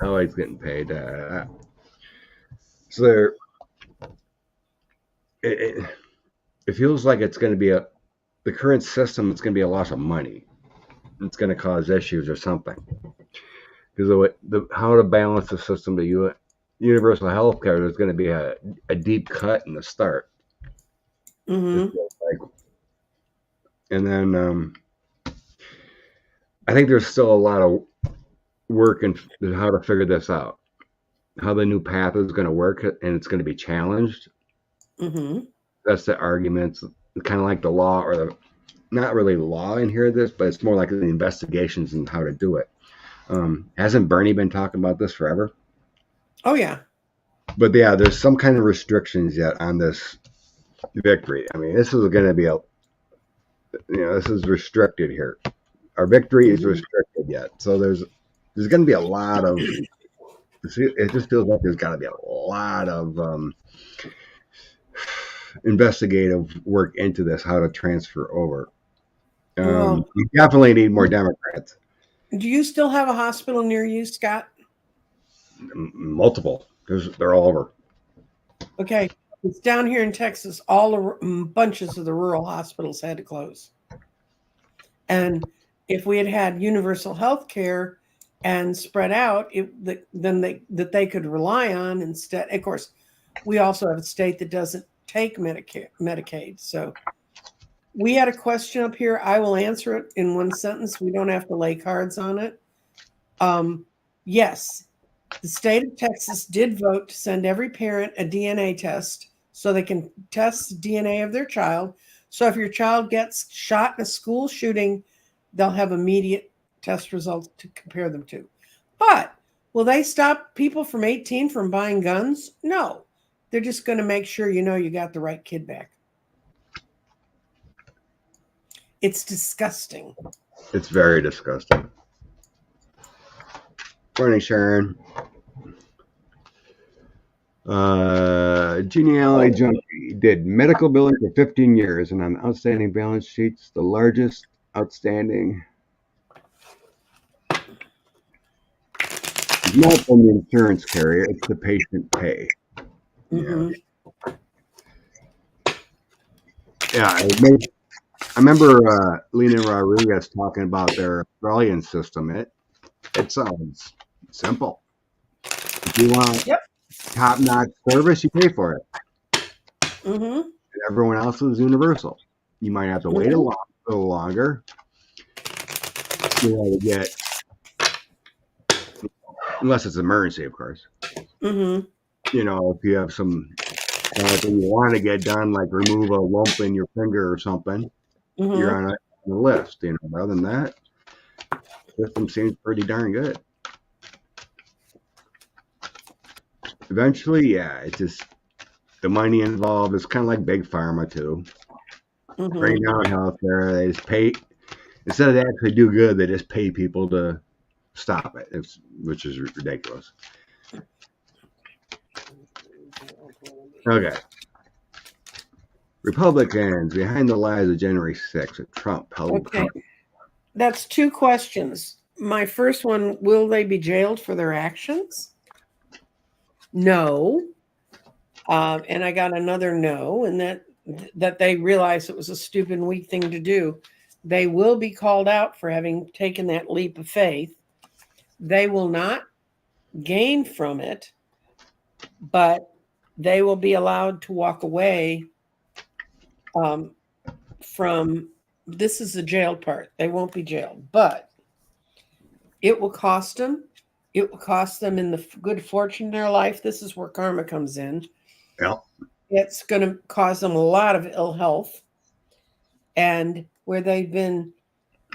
how it's getting paid. So there, it feels like it's going to be the current system. It's going to be a loss of money. It's going to cause issues or something because how to balance the system to universal healthcare. There's going to be a deep cut in the start. And then I think there's still a lot of work in how to figure this out, how the new path is going to work, and it's going to be challenged. That's the arguments, kind of like the law, or the not really law in here, but it's more like the investigations and how to do it. Hasn't Bernie been talking about this forever? Oh, yeah. But yeah, there's some kind of restrictions yet on this victory. I mean, this is going to be this is restricted here. Our victory is restricted yet. So there's going to be a lot of, it just feels like there's got to be a lot of investigative work into this, how to transfer over. We definitely need more Democrats. Do you still have a hospital near you, Scott? Multiple. They're all over. Okay. It's down here in Texas. All bunches of the rural hospitals had to close. And if we had had universal health care and spread out, then they could rely on instead. Of course, we also have a state that doesn't take Medicaid. So we had a question up here. I will answer it in one sentence. We don't have to lay cards on it. Yes, the state of Texas did vote to send every parent a DNA test so they can test the DNA of their child. So if your child gets shot in a school shooting, they'll have immediate test results to compare them to. But will they stop people from 18 from buying guns? No. They're just going to make sure you got the right kid back. It's disgusting. It's very disgusting. Morning, Sharon. Genealogy Junkie did medical billing for 15 years and on outstanding balance sheets, the largest outstanding is not from the insurance carrier, it's the patient pay. Yeah, I remember Lena Rodriguez talking about their Australian system. It sounds simple. If you want top-notch service, you pay for it. And everyone else is universal. You might have to wait a little longer to get, unless it's an emergency, of course. If you have some thing you want to get done, like remove a lump in your finger or something, you're on the list. Other than that, the system seems pretty darn good. Eventually, it's just the money involved is kind of like big pharma too. Right now in healthcare, they just pay, instead of they actually do good, they just pay people to stop it, which is ridiculous. Okay. Republicans behind the lies of January 6th at Trump. That's two questions. My first one, will they be jailed for their actions? No. And I got another no, and that they realize it was a stupid and weak thing to do. They will be called out for having taken that leap of faith. They will not gain from it, but they will be allowed to walk away from, this is the jailed part. They won't be jailed, but It will cost them. It will cost them in the good fortune in their life. This is where karma comes in. Yeah. It's going to cause them a lot of ill health. And where they've been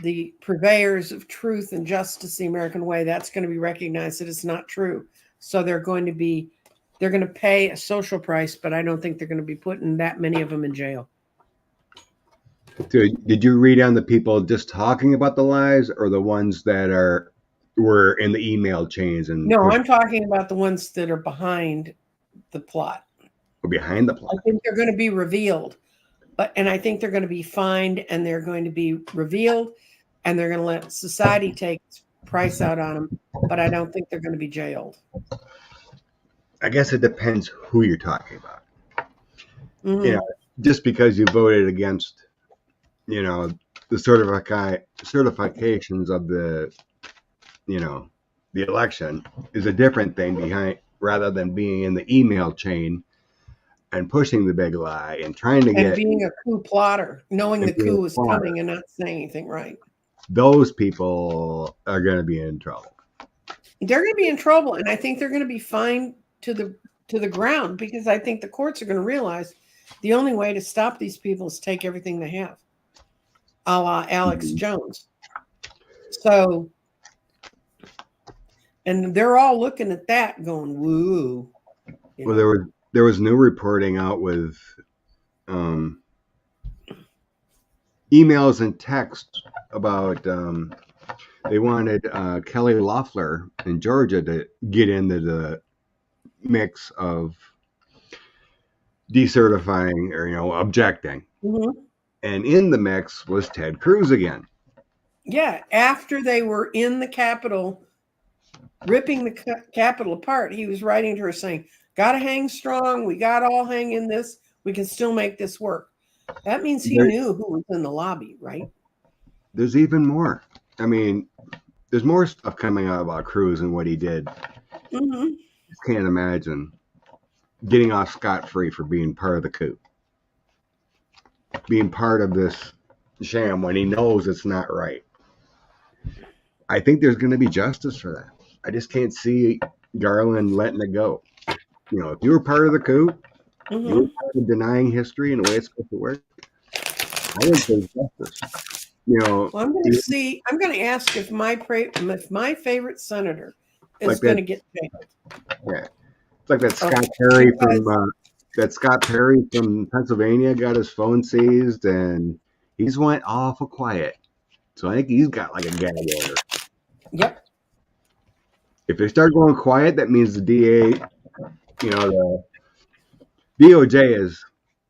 the purveyors of truth and justice the American way, that's going to be recognized that it's not true. So they're going to pay a social price, but I don't think they're going to be putting that many of them in jail. Did you read on the people just talking about the lies, or the ones that were in the email chains and No, I'm talking about the ones that are behind the plot. behind the plot? I think they're going to be revealed, and I think they're going to be fined, and they're going to be revealed, and they're going to let society take its price out on them. But I don't think they're going to be jailed. I guess it depends who you're talking about. Mm-hmm. You know, just because you voted against, you know, the certifications of the, you know, the election is a different thing rather than being in the email chain and pushing the big lie and trying to get being a coup plotter, knowing the coup was coming and not saying anything right. Those people are going to be in trouble. They're going to be in trouble, and I think they're going to be fined to the ground, because I think the courts are going to realize the only way to stop these people is take everything they have, a la Alex Jones. So, and they're all looking at that going, woo. Well, there was new reporting out with emails and texts about they wanted Kelly Loeffler in Georgia to get into the mix of decertifying or, you know, objecting. Mm-hmm. And in the mix was Ted Cruz again. Yeah, after they were in the Capitol, ripping the Capitol apart, he was writing to her saying, "Gotta hang strong. We gotta all hang in this. We can still make this work." That means he knew who was in the lobby, right? There's even more. I mean, there's more stuff coming out about Cruz and what he did. Mm-hmm. I can't imagine getting off scot-free for being part of the coup. Being part of this sham when he knows it's not right. I think there's going to be justice for that. I just can't see Garland letting it go. You know, if you were part of the coup, Mm-hmm. you were part of denying history and the way it's supposed to work, I think there's justice. You know, well, I'm going to see. I'm going to ask if my favorite senator is like going to get jailed. Yeah, it's like that Scott Perry from Pennsylvania got his phone seized and he's went awful quiet. So I think he's got like a gag order. Yep. If they start going quiet, that means the DA, you know, the DOJ has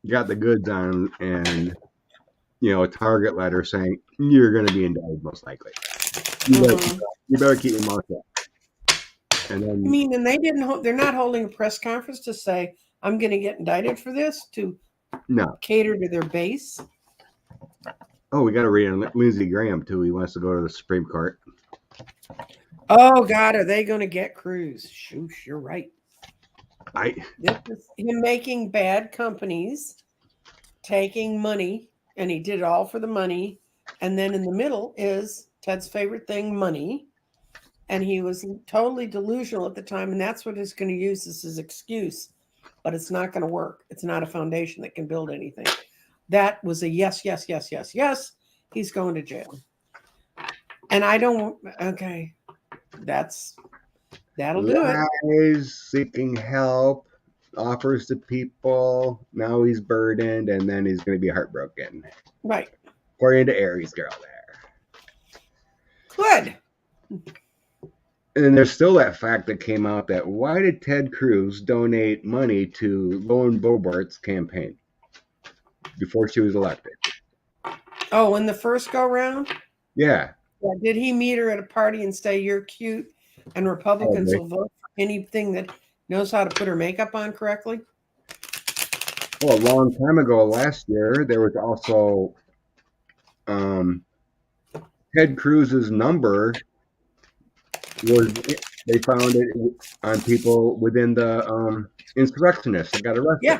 got the goods on him, and, you know, a target letter saying you're going to be indicted most likely. You better keep your mouth shut. And then, I mean, and they're not holding a press conference to say, I'm going to get indicted for this, to cater to their base. Oh, we got to read on Lindsey Graham too. He wants to go to the Supreme Court. Oh God, are they going to get Cruz? Shoosh, you're right. This is him making bad companies, taking money, and he did it all for the money. And then in the middle is Ted's favorite thing, money. And he was totally delusional at the time, and that's what he's going to use as his excuse. But it's not going to work. It's not a foundation that can build anything. That was a yes. He's going to jail. And I don't, okay, that'll do it. He's seeking help, offers to people. Now he's burdened, and then he's going to be heartbroken. Right. According to Aries girl there. Good. And there's still that fact that came out that why did Ted Cruz donate money to Lauren Boebert's campaign before she was elected? Oh, in the first go round? Yeah. Did he meet her at a party and say, "You're cute and Republicans will vote for anything that knows how to put her makeup on correctly"? Well, a long time ago, last year, there was also Ted Cruz's number they found it on people within the insurrectionists that got arrested. Yeah.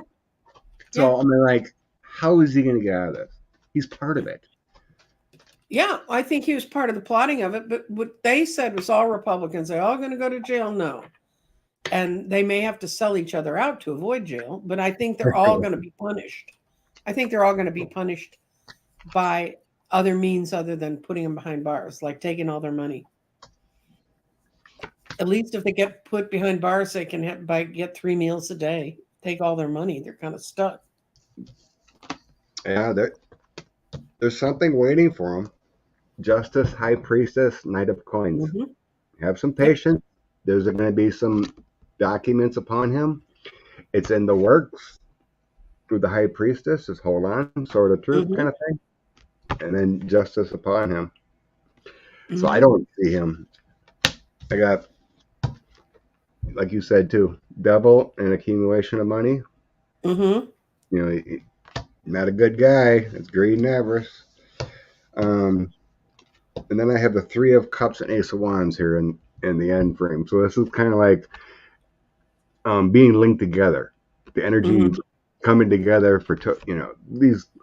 So I mean, like, how is he going to get out of this? He's part of it. Yeah, I think he was part of the plotting of it, but what they said was all Republicans. They're all going to go to jail. No. And they may have to sell each other out to avoid jail, but I think they're all going to be punished. I think they're all going to be punished by other means other than putting them behind bars, like taking all their money. At least if they get put behind bars, they can get 3 meals a day. Take all their money. They're kind of stuck. Yeah, there's something waiting for them. Justice, High Priestess, Knight of Coins. Have some patience. There's going to be some documents upon him. It's in the works through the High Priestess. Just hold on, sword of truth kind of thing. And then justice upon him. So I don't see him. I got, like you said too, devil and accumulation of money. You know, not a good guy. It's greed and avarice. And then I have the Three of Cups and Ace of Wands here in the end frame. So this is kind of like being linked together. The energy coming together for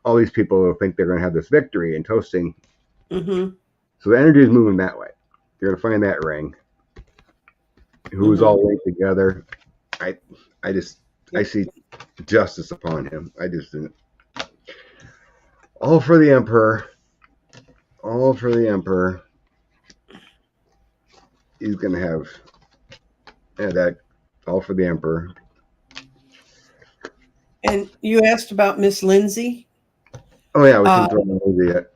all these people who think they're going to have this victory and toasting. So the energy is moving that way. You're going to find that ring. Who's all linked together. I see justice upon him. I just didn't. All for the Emperor. All for the Emperor. He's going to have that. All for the Emperor. And you asked about Miss Lindsay. Oh yeah, we can throw Lindsay yet.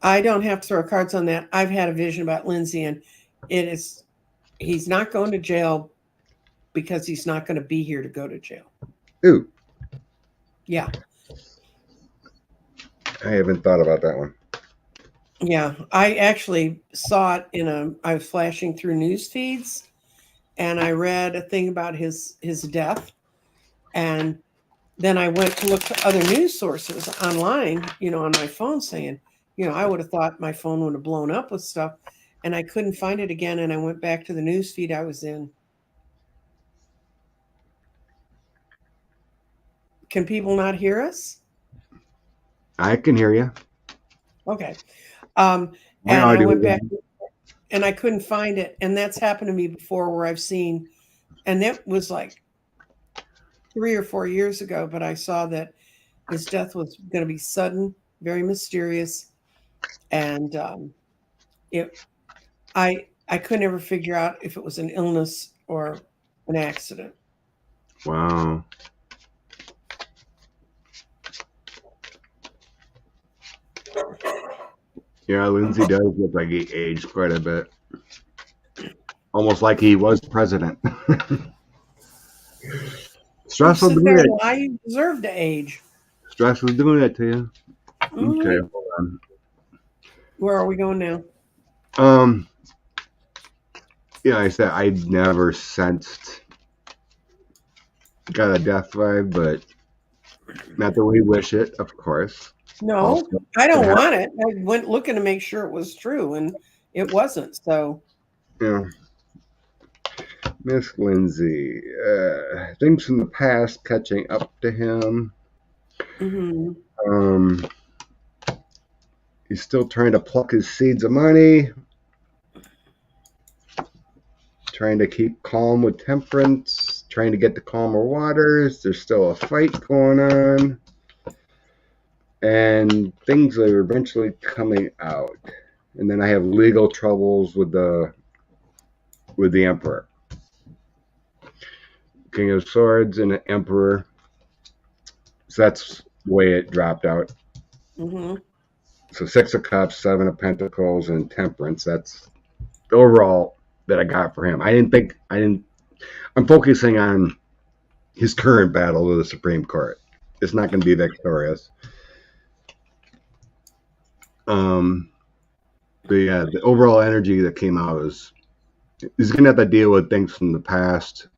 I don't have to throw cards on that. I've had a vision about Lindsay, and he's not going to jail because he's not going to be here to go to jail. Ooh. Yeah. I haven't thought about that one. Yeah, I actually saw it I was flashing through news feeds, and I read a thing about his death, and then I went to look at other news sources online, on my phone saying, I would have thought my phone would have blown up with stuff, and I couldn't find it again, and I went back to the news feed I was in. Can people not hear us? I can hear you. Okay. And I went back and I couldn't find it. And that's happened to me before where I've seen, and that was like 3 or 4 years ago, but I saw that his death was going to be sudden, very mysterious. And I could never figure out if it was an illness or an accident. Wow. Yeah, Lindsay does look like he aged quite a bit. Almost like he was president. Stress will do it. Why you deserve to age. Stress was doing that to you. Okay, hold on. Where are we going now? Yeah, I said I never sensed got a death vibe, but not that we wish it, of course. No, also, I don't want it. I went looking to make sure it was true, and it wasn't. So, yeah, Miss Lindsay, things from the past catching up to him. He's still trying to pluck his seeds of money, trying to keep calm with temperance, trying to get to calmer waters. There's still a fight going on. And things are eventually coming out. And then I have legal troubles with the Emperor. King of Swords and the Emperor. So that's the way it dropped out. So 6 of Cups, 7 of Pentacles, and Temperance. That's the overall that I got for him. I'm focusing on his current battle with the Supreme Court. It's not going to be victorious. But yeah, the overall energy that came out is he's going to have to deal with things from the past,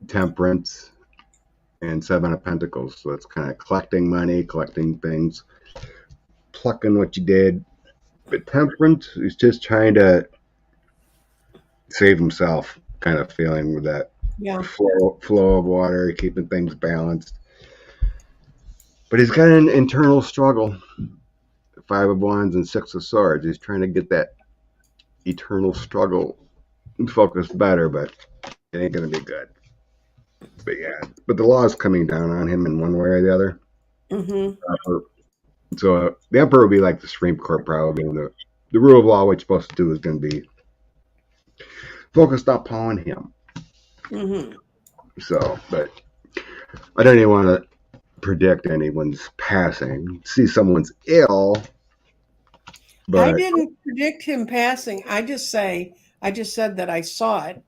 Temperance, and 7 of Pentacles. So it's kind of collecting money, collecting things, plucking what you did. But Temperance is just trying to save himself, kind of feeling with that flow of water, keeping things balanced. But he's got an internal struggle Five of Wands and Six of Swords. He's trying to get that eternal struggle focused better, but it ain't going to be good. But yeah, but the law is coming down on him in one way or the other. So the emperor will be like the Supreme Court probably, and the rule of law, what you're supposed to do, is going to be focused upon him. So, but I don't even want to predict anyone's passing. See someone's ill, but I didn't predict him passing. I just said that I saw it,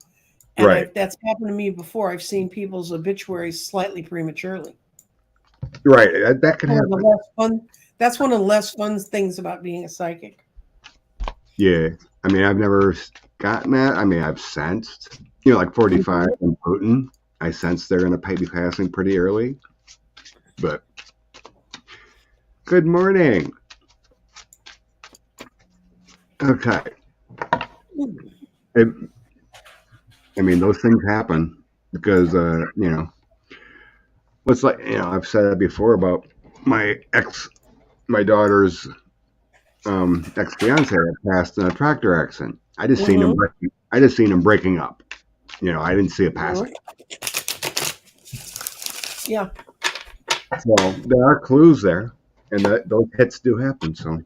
and right, that's happened to me before. I've seen people's obituaries slightly prematurely. right. That can happen. That's one of the less fun things about being a psychic. Yeah, I mean, I've never gotten that. I mean, I've sensed, you know, like 45 and Putin. I sense they're going to be passing pretty early. But good morning. Okay. I mean, those things happen because, you know, it's like, you know, I've said it before about my daughter's ex-fiance had passed in a tractor accident. I just seen him breaking up. You know, I didn't see it passing. Yeah. So there are clues there, and those hits do happen. So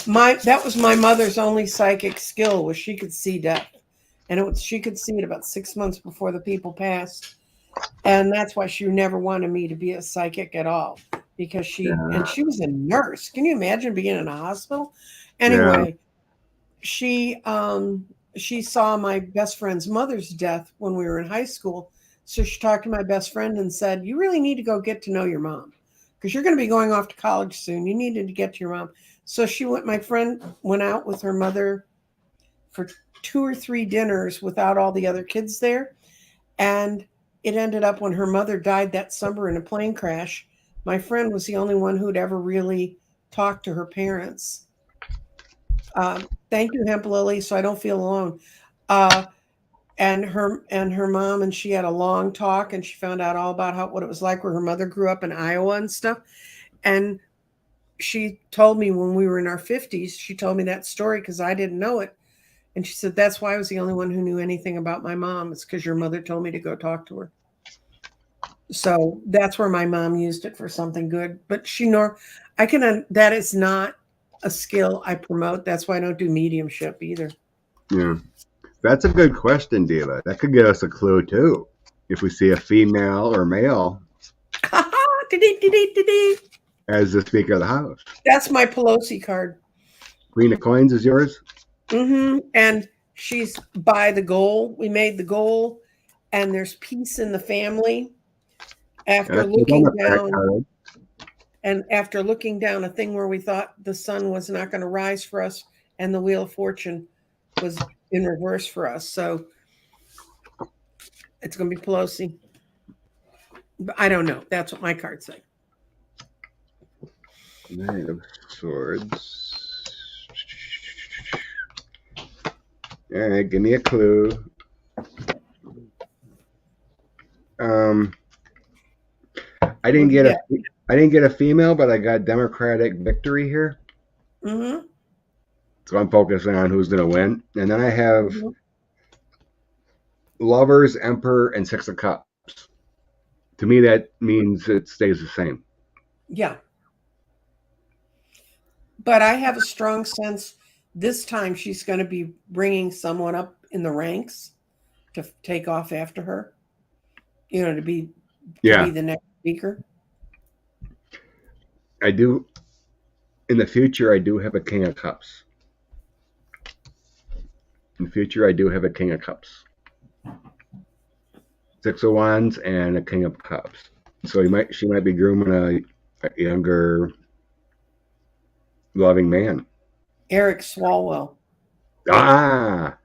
that was my mother's only psychic skill, was she could see death, and she could see it about 6 months before the people passed, and that's why she never wanted me to be a psychic at all, because she was a nurse. Can you imagine being in a hospital? Anyway, she saw my best friend's mother's death when we were in high school. So she talked to my best friend and said, "You really need to go get to know your mom, because you're going to be going off to college soon. You needed to get to your mom." So my friend went out with her mother for 2 or 3 dinners without all the other kids there. And it ended up, when her mother died that summer in a plane crash, my friend was the only one who'd ever really talked to her parents. Thank you, Hemp Lily, so I don't feel alone. And her mom and she had a long talk, and she found out all about what it was like where her mother grew up in Iowa and stuff. And she told me, when we were in our 50s, she told me that story because I didn't know it. And she said, "That's why I was the only one who knew anything about my mom. It's because your mother told me to go talk to her." So that's where my mom used it for something good. But that is not a skill I promote. That's why I don't do mediumship either. Yeah. That's a good question, Diva. That could give us a clue too. If we see a female or male as the Speaker of the House. That's my Pelosi card. Queen of Coins is yours? And she's by the goal. We made the goal, and there's peace in the family. After looking down a thing where we thought the sun was not going to rise for us, and the Wheel of Fortune was in reverse for us. So it's going to be Pelosi. But I don't know. That's what my cards say. Nine of Swords. All right, give me a clue. I didn't get a female, but I got Democratic victory here. So I'm focusing on who's going to win. And then I have Lovers, Emperor, and Six of Cups. To me, that means it stays the same. Yeah. But I have a strong sense this time she's going to be bringing someone up in the ranks to take off after her, to be the next speaker. I do. In the future, I do have a King of Cups. In the future, I do have a King of Cups. Six of Wands and a King of Cups. So she might be grooming a younger, loving man. Eric Swalwell. Ah,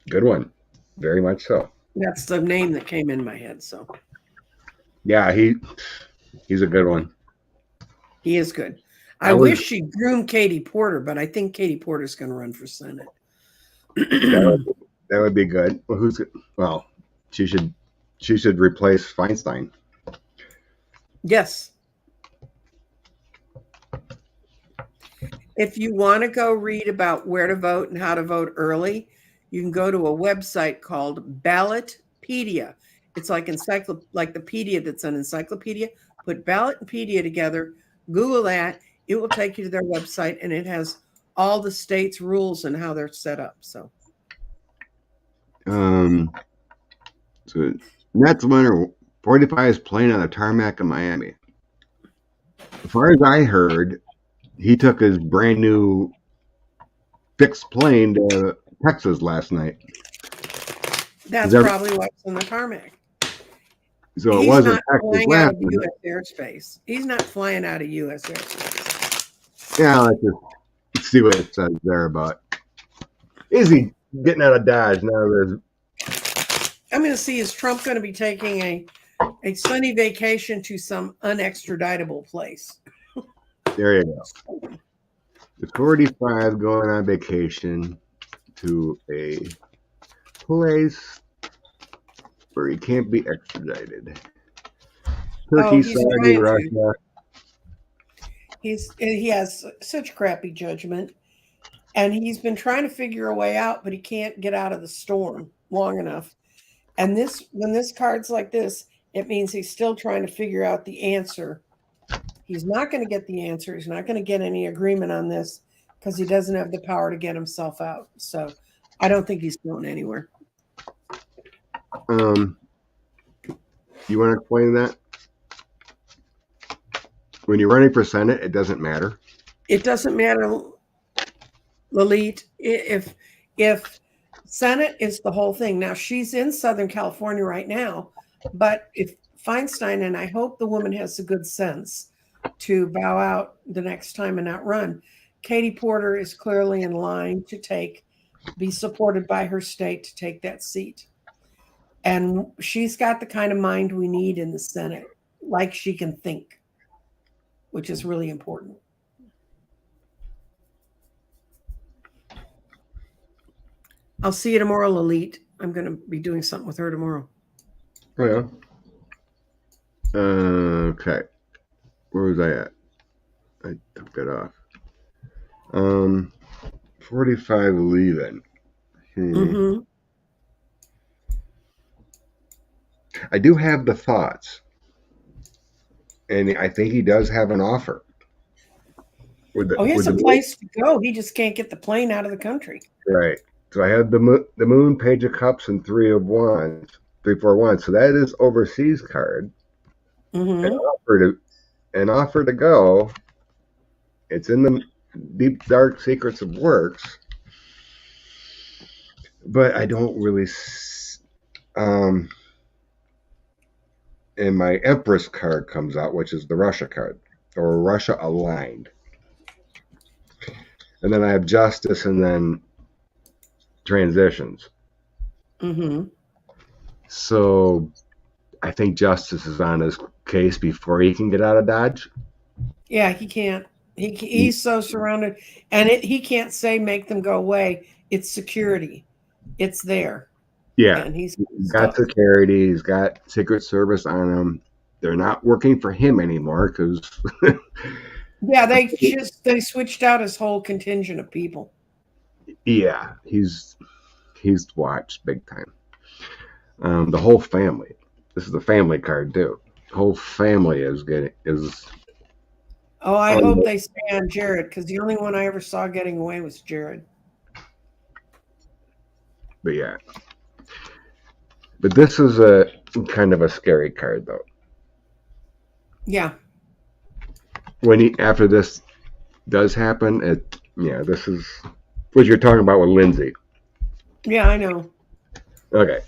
good one. Very much so. That's the name that came in my head. So, yeah, he's a good one. He is good. I wish she'd groom Katie Porter, but I think Katie Porter's going to run for Senate. That would be good. Well, she should replace Feinstein. Yes. If you want to go read about where to vote and how to vote early, you can go to a website called Ballotpedia. It's like like the pedia that's an encyclopedia. Put Ballotpedia together, Google that. It will take you to their website, and it has all the state's rules and how they're set up. So So next winter, 45 is playing on the tarmac in Miami. As far as I heard, he took his brand new fixed plane to Texas last night. that's probably what's on the tarmac. So it He's wasn't not Texas flying last out of night. U.S. airspace. He's not flying out of U.S. airspace. Yeah, let's just see what it says there about. Is he getting out of Dodge now? I'm going to see, is Trump going to be taking a sunny vacation to some unextraditable place? There you go. The 45 going on vacation to a place where he can't be extradited. Turkey, Saudi, Russia. He has such crappy judgment, and he's been trying to figure a way out, but he can't get out of the storm long enough. And when this card's like this, it means he's still trying to figure out the answer. He's not going to get the answer. He's not going to get any agreement on this because he doesn't have the power to get himself out. So I don't think he's going anywhere. You want to explain that? When you're running for Senate, it doesn't matter. It doesn't matter, Lalit. If Senate is the whole thing. Now, she's in Southern California right now, but if Feinstein, and I hope the woman has the good sense to bow out the next time and not run, Katie Porter is clearly in line to be supported by her state to take that seat. And she's got the kind of mind we need in the Senate, like she can think, which is really important. I'll see you tomorrow, Lalit. I'm going to be doing something with her tomorrow. Oh, yeah. Okay. Where was I at? I took that off. 45 leaving. Mm-hmm. I do have the thoughts. And I think he does have an offer. He has a place to go. He just can't get the plane out of the country. Right. So I have the moon, page of cups, and 3 of wands, 3, 4, 1. So that is overseas card. Mm-hmm. An offer to go. It's in the deep dark secrets of works. But I don't really. And my Empress card comes out, which is the Russia card, or Russia aligned. And then I have Justice, and then transitions. Mm-hmm. So I think Justice is on his case before he can get out of Dodge. Yeah, he can't. He's so surrounded, and he can't say make them go away. It's security. It's there. Yeah, and he's got security. He's got Secret Service on him. They're not working for him anymore because. Yeah, they switched out his whole contingent of people. Yeah, he's watched big time. The whole family. This is the family card too. The whole family is. Oh, I hope they stay on Jared, because the only one I ever saw getting away was Jared. But yeah. But this is a kind of a scary card, though. Yeah. After this does happen, this is what you're talking about with Lindsay. Yeah, I know. Okay.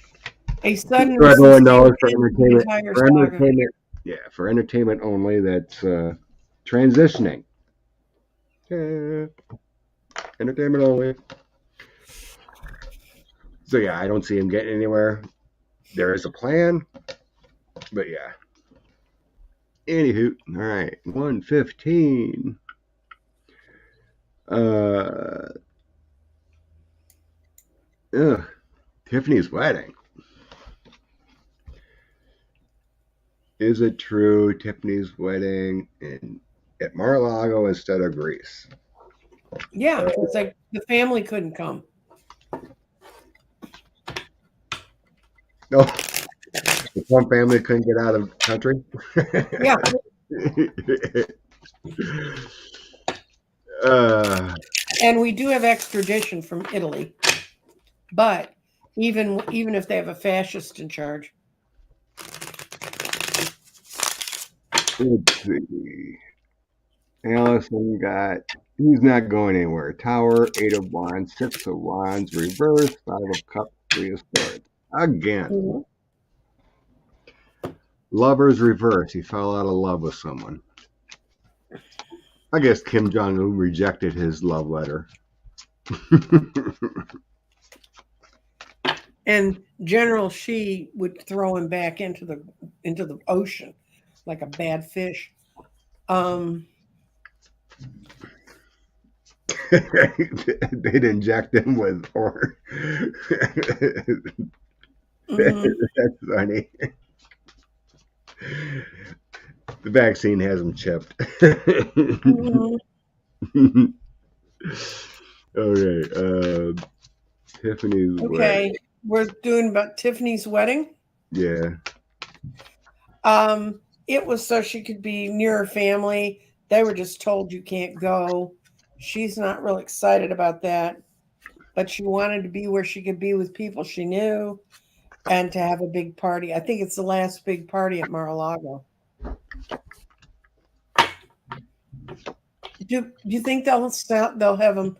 A sudden. So everyone knows for entertainment. Yeah, for entertainment only. That's transitioning. Entertainment only. So yeah, I don't see him getting anywhere. There is a plan, but yeah. Anywho, all right, 115. Tiffany's wedding. Is it true Tiffany's wedding at Mar-a-Lago instead of Greece? Yeah, it's like the family couldn't come. No, if one family couldn't get out of the country. Yeah. uh, And we do have extradition from Italy, but even if they have a fascist in charge. let's see. Allison got. He's not going anywhere. Tower, 8 of Wands, 6 of Wands, reverse, 5 of Cups, 3 of Swords. Again. Mhm. Lovers reverse. He fell out of love with someone. I guess Kim Jong-un rejected his love letter. And General Xi would throw him back into the ocean like a bad fish. They'd inject him with or That's funny. The vaccine has him chipped. Mhm. Okay. Tiffany's wedding. Okay, we're doing about Tiffany's wedding. Yeah. It was so she could be near her family. They were just told you can't go. She's not real excited about that, but she wanted to be where she could be with people she knew and to have a big party. I think it's the last big party at Mar-a-Lago. Do you think they'll have them?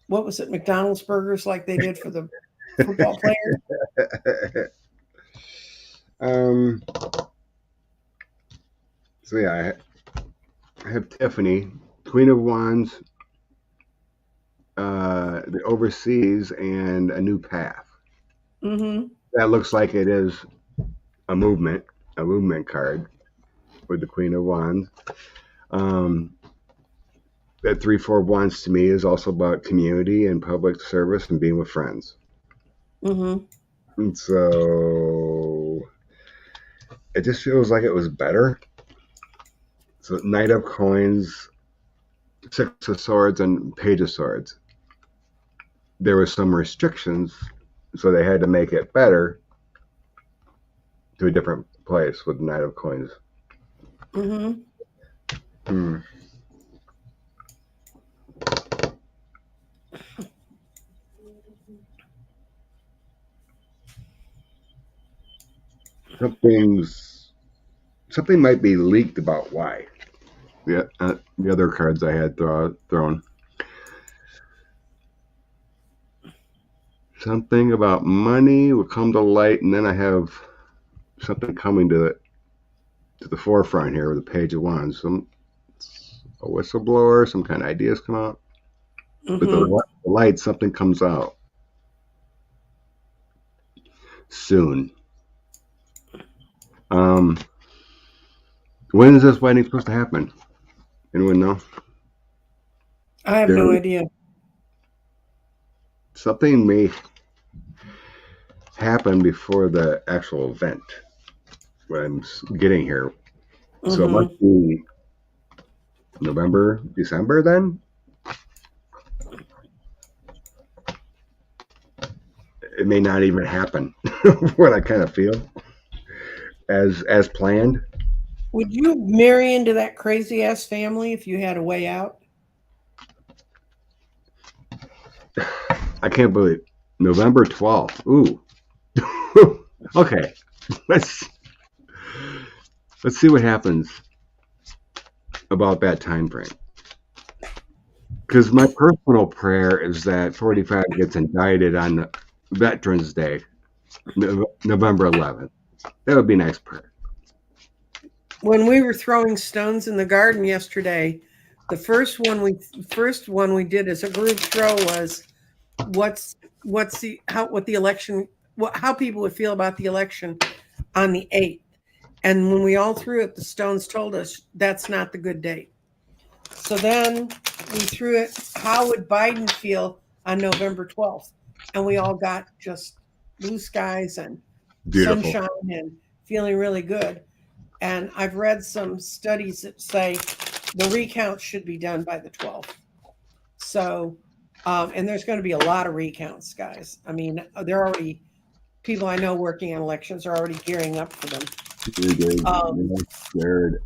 What was it, McDonald's burgers like they did for the football players? So yeah, I have Tiffany, Queen of Wands, the overseas, and a new path. Mm-hmm. That looks like it is a movement card with the Queen of Wands. That 3-4 of Wands to me is also about community and public service and being with friends. Mm-hmm. And so it just feels like it was better. So Knight of Coins, 6 of Swords, and Page of Swords. There was some restrictions, so they had to make it better to a different place with Knight of Coins. Mm-hmm. Something might be leaked about why. Yeah, the other cards I had thrown. Something about money will come to light, and then I have something coming to the forefront here with the Page of Wands. A whistleblower, some kind of ideas come out. Mm-hmm. With the light, something comes out soon. When is this wedding supposed to happen? Anyone know? I have no idea. Something may happen before the actual event. What I'm getting here. Mm-hmm. So it must be November, December then? It may not even happen. What I kind of feel as planned. Would you marry into that crazy ass family if you had a way out? I can't believe November 12th. Ooh. Okay. Let's see what happens about that time frame. Because my personal prayer is that 45 gets indicted on Veterans Day, November 11th. That would be a nice prayer. When we were throwing stones in the garden yesterday, the first one we did as a group throw was how people would feel about the election on the 8th. And when we all threw it, the stones told us that's not the good date. So then we threw it, how would Biden feel on November 12th? And we all got just blue skies and beautiful sunshine and feeling really good. And I've read some studies that say the recount should be done by the 12th. So, and there's going to be a lot of recounts, guys. I mean, they're already people I know working on elections are already gearing up for them. Scared.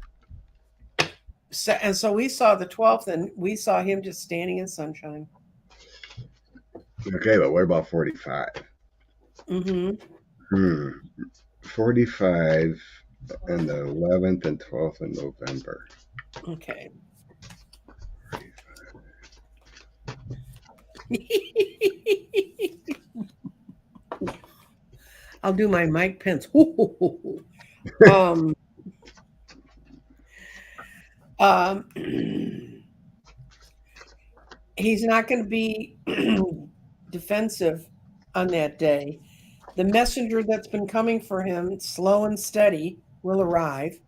So we saw the 12th, and we saw him just standing in sunshine. Okay, but what about 45? Mm-hmm. 45 and the 11th and 12th of November. Okay. I'll do my Mike Pence. He's not going to be defensive on that day. The messenger that's been coming for him, slow and steady, will arrive.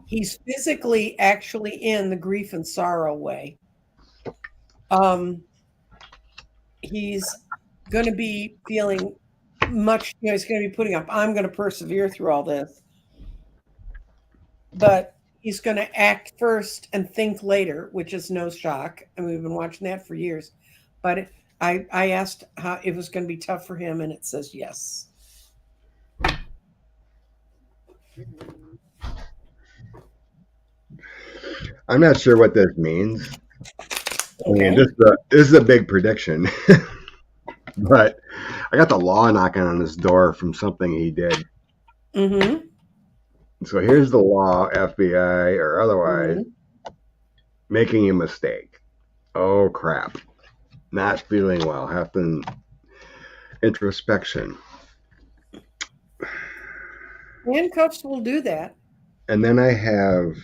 He's physically actually in the grief and sorrow way. He's going to be feeling much, he's going to be putting up, I'm going to persevere through all this. But he's going to act first and think later, which is no shock. And we've been watching that for years. But I asked how it was going to be tough for him, and it says yes. I'm not sure what this means. Okay. I mean, this is a big prediction. But I got the law knocking on this door from something he did. Mm-hmm. So here's the law, FBI or otherwise, making a mistake. Oh, crap. Not feeling well. Having introspection. Handcuffs will do that. And then I have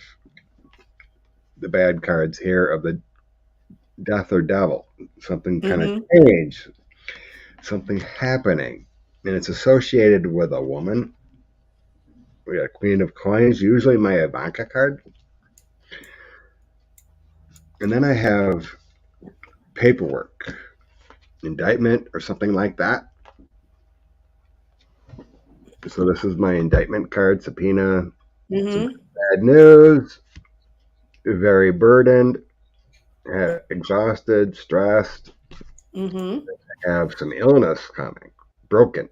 the bad cards here of the death or devil. Something kind of changed. Something happening. And it's associated with a woman. We got Queen of Coins, usually my Ivanka card. And then I have paperwork, indictment or something like that. So this is my indictment card, subpoena. Some bad news, very burdened, exhausted, stressed. Have some illness coming, broken.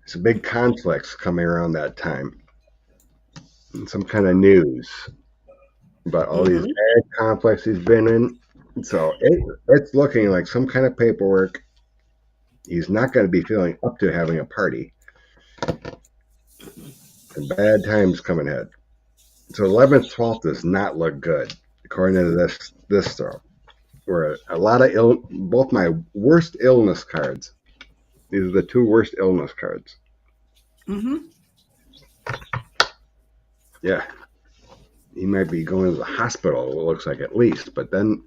Some big conflicts coming around that time. And some kind of news about all these bad conflicts he's been in. So it's looking like some kind of paperwork. He's not going to be feeling up to having a party. And bad times coming ahead. So 11th, 12th does not look good, according to this throw. Where a lot of both my worst illness cards. These are the two worst illness cards. Yeah. He might be going to the hospital, it looks like, at least. But then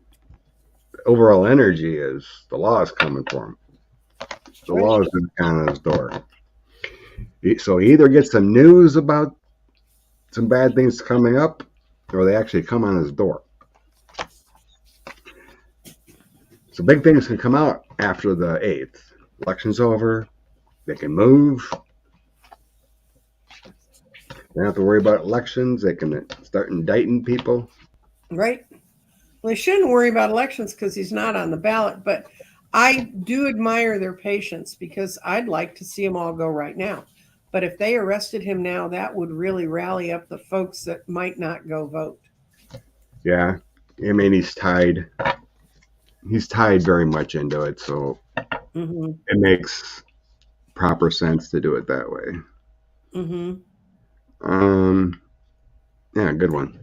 the overall energy is the law is coming for him. The law is on his door. So he either gets some news about some bad things coming up, or they actually come on his door. So big things can come out after the 8th. Election's over. They can move. They don't have to worry about elections. They can start indicting people. Right. Well, they shouldn't worry about elections because he's not on the ballot. But I do admire their patience because I'd like to see them all go right now. But if they arrested him now, that would really rally up the folks that might not go vote. Yeah. I mean, he's tied. He's tied very much into it. So it makes proper sense to do it that way. Yeah, good one.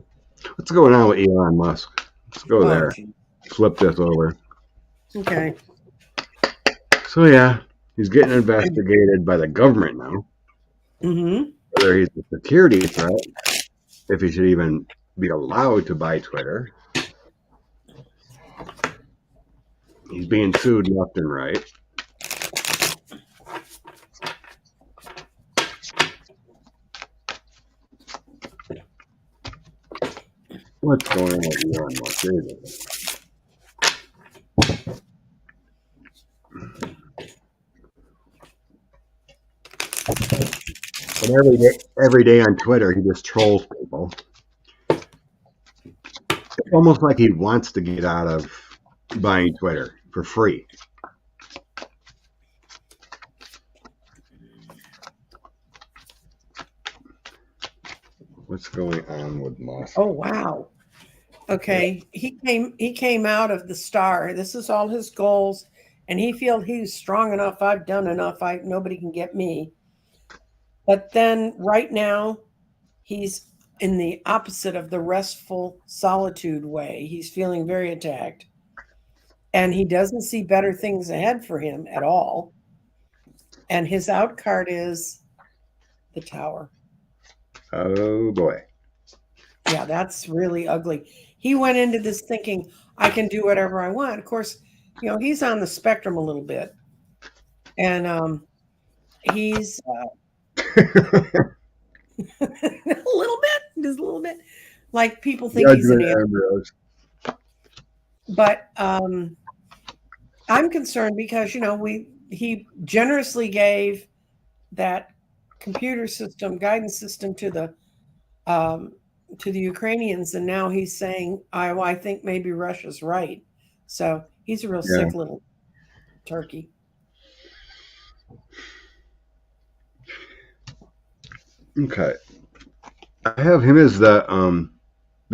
What's going on with Elon Musk? Let's go there. Flip this over. Okay. So yeah, he's getting investigated by the government now. Whether he's a security threat, if he should even be allowed to buy Twitter. He's being sued left and right. What's going on with Elon Musk? But every day on Twitter, he just trolls people. It's almost like he wants to get out of buying Twitter for free. What's going on with Musk? Oh wow. Okay. Yeah. He came out of the Star. This is all his goals. And he feels he's strong enough. I've done enough. Nobody can get me. But then right now, he's in the opposite of the restful solitude way. He's feeling very attacked. And he doesn't see better things ahead for him at all. And his out card is the Tower. Oh boy. Yeah, that's really ugly. He went into this thinking, I can do whatever I want. Of course, he's on the spectrum a little bit. And he's a little bit, just a little bit. Like people think he's an Ambrose. But I'm concerned because he generously gave that computer system, guidance system to the Ukrainians, and now he's saying, I think maybe Russia's right. So he's a real sick little turkey. Okay. I have him as the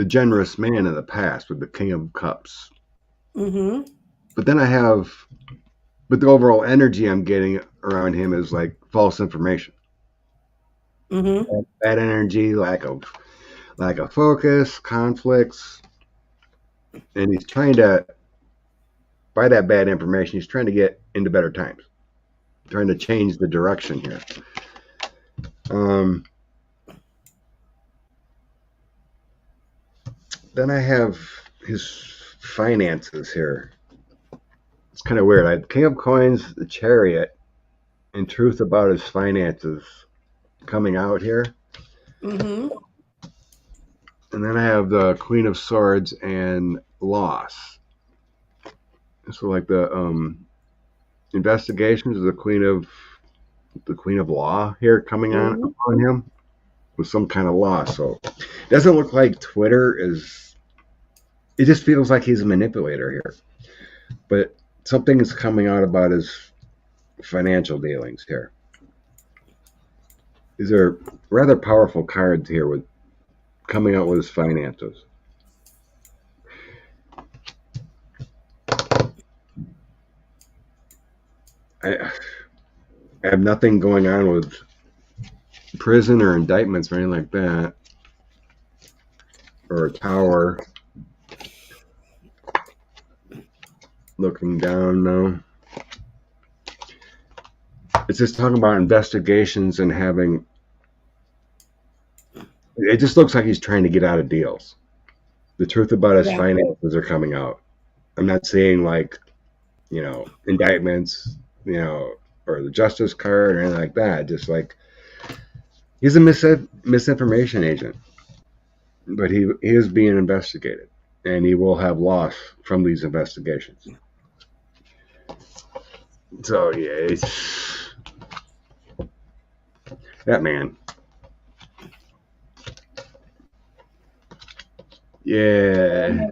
generous man in the past with the King of Cups. Mm-hmm. But then but the overall energy I'm getting around him is like false information. Mm-hmm. Bad energy, lack of focus, conflicts, and he's trying to, by that bad information, he's trying to get into better times, trying to change the direction here. Then I have his finances here. It's kind of weird. I have King of Coins, the Chariot, and truth about his finances coming out here. Mm-hmm. And then I have the Queen of Swords and loss. So like the investigations of the Queen of Law here coming on him with some kind of loss. So it doesn't look like Twitter is. It just feels like he's a manipulator here. But something is coming out about his financial dealings here. These are rather powerful cards here with coming out with his finances. I have nothing going on with prison or indictments or anything like that. Or a tower. Looking down now. It's just talking about investigations and having. It just looks like he's trying to get out of deals. The truth about his finances are coming out. I'm not seeing indictments, or the justice card or anything like that. Just like he's a misinformation agent, but he is being investigated, and he will have loss from these investigations. So yeah, that man. Yeah.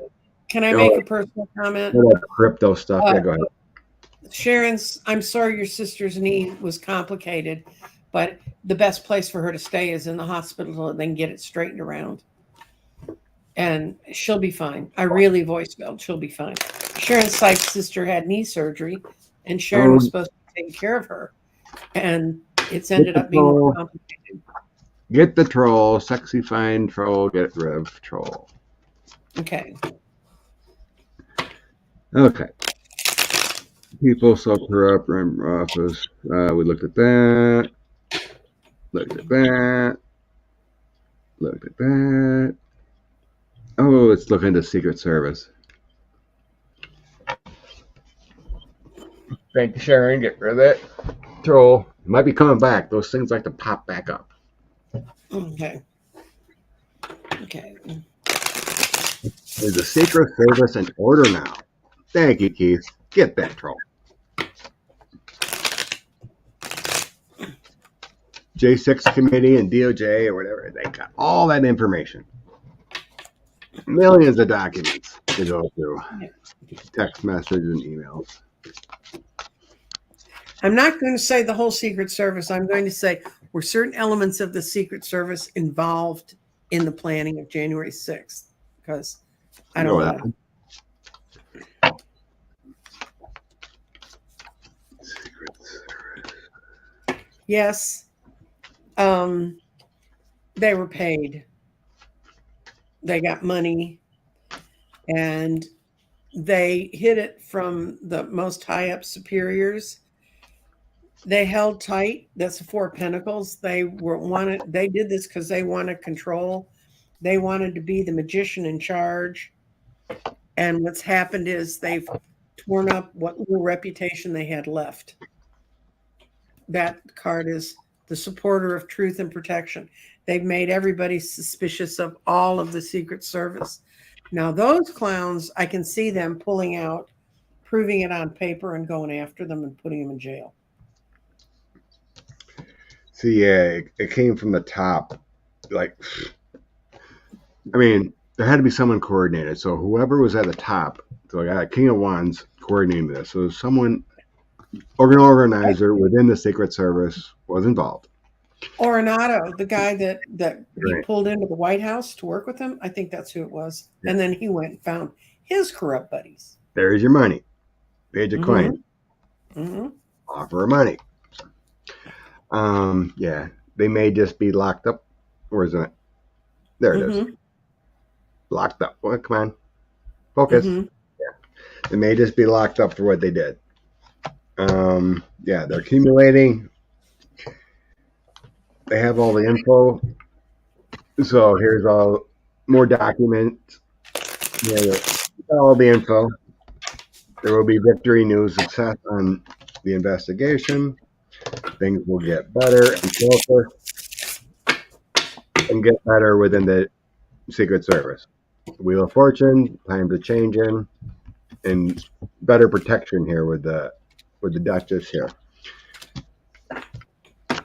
Can I make a personal comment? Crypto stuff. Yeah, go ahead. Sharon's, I'm sorry your sister's knee was complicated, but the best place for her to stay is in the hospital and then get it straightened around. And she'll be fine. I really voice mailed. She'll be fine. Sharon Sykes' sister had knee surgery, and Sharon was supposed to take care of her. And it's ended up being more complicated. Get the troll, sexy fine troll, get Rev troll. Okay. Okay. People so corrupt, office. We looked at that. Looked at that. Looked at that. Oh, let's look into Secret Service. Thank you, Sharon. Get rid of that troll. It might be coming back. Those things like to pop back up. Okay. Okay. Is the Secret Service in order now? Thank you, Keith. Get that troll. J6 committee and DOJ or whatever, they got all that information. millions of documents to go through, Yeah. text messages and emails. I'm not going to say the whole Secret Service. I'm going to say were certain elements of the Secret Service involved in the planning of January 6th? Because I don't want to. Yes. They were paid. They got money, and they hid it from the most high up superiors. They held tight. That's the Four of Pentacles. They did this because they wanted control. They wanted to be the magician in charge. And what's happened is they've torn up what little reputation they had left. That card is the supporter of truth and protection. They've made everybody suspicious of all of the Secret Service. Now, those clowns, I can see them pulling out, proving it on paper, and going after them and putting them in jail. See, yeah, it came from the top. Like, I mean, there had to be someone coordinated. So whoever was at the top, so I got King of Wands coordinating this. So someone, organizer within the Secret Service was involved. Oronato, the guy that he Right. pulled into the White House to work with him, I think that's who it was. Yeah. And then he went and found his corrupt buddies. There's your money. Page of coin. Mm-hmm. Offer of money. Yeah, they may just be locked up. Where is it? There it is. Locked up. Well, come on. Focus. Mm-hmm. Yeah. They may just be locked up for what they did. Yeah, they're accumulating. They have all the info. So here's all more documents. Yeah, all the info. There will be victory news success on the investigation. Things will get better and closer and get better within the Secret Service. Wheel of Fortune, times are changing, and better protection here with the Duchess here.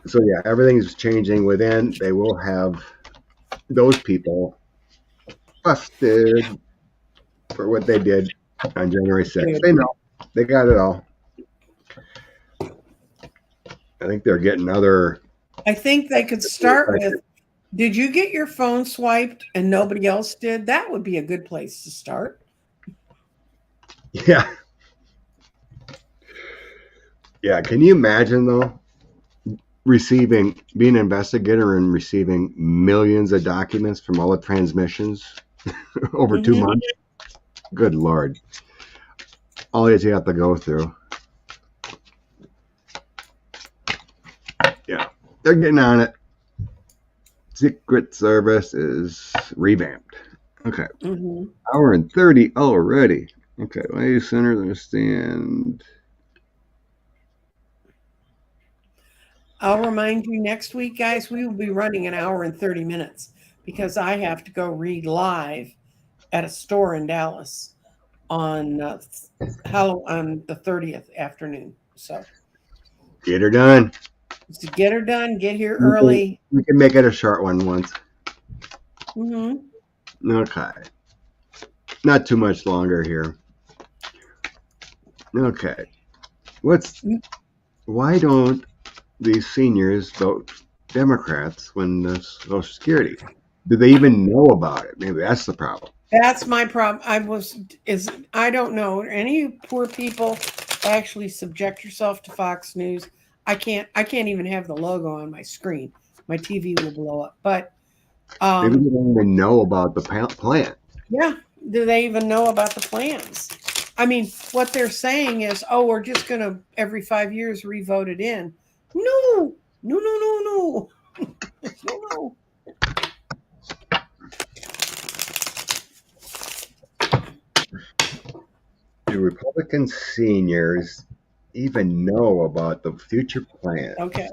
So yeah, everything's changing within. They will have those people busted for what they did on January 6th. They know. They got it all. I think they're getting other. I think they could start with, did you get your phone swiped and nobody else did? That would be a good place to start. Yeah. Yeah. Can you imagine though, being an investigator and receiving millions of documents from all the transmissions over 2 months? Good Lord. All that you have to go through. Yeah. They're getting on it. Secret Service is revamped. Okay. Hour and 30 already. Okay. Lady Centers understand. I'll remind you next week, guys, we will be running an hour and 30 minutes because I have to go read live at a store in Dallas on the 30th afternoon. So get her done. To get her done, get here early. We can make it a short one once. Okay. Not too much longer here. Okay. Why don't these seniors vote Democrats when the Social Security? Do they even know about it? Maybe that's the problem. That's my problem. I don't know. Any poor people actually subject yourself to Fox News? I can't even have the logo on my screen. My TV will blow up. But maybe they don't even know about the plan. Yeah. Do they even know about the plans? I mean, what they're saying is, oh, we're just going to every 5 years re-vote it in. No. No. Do Republican seniors even know about the future plan? Okay.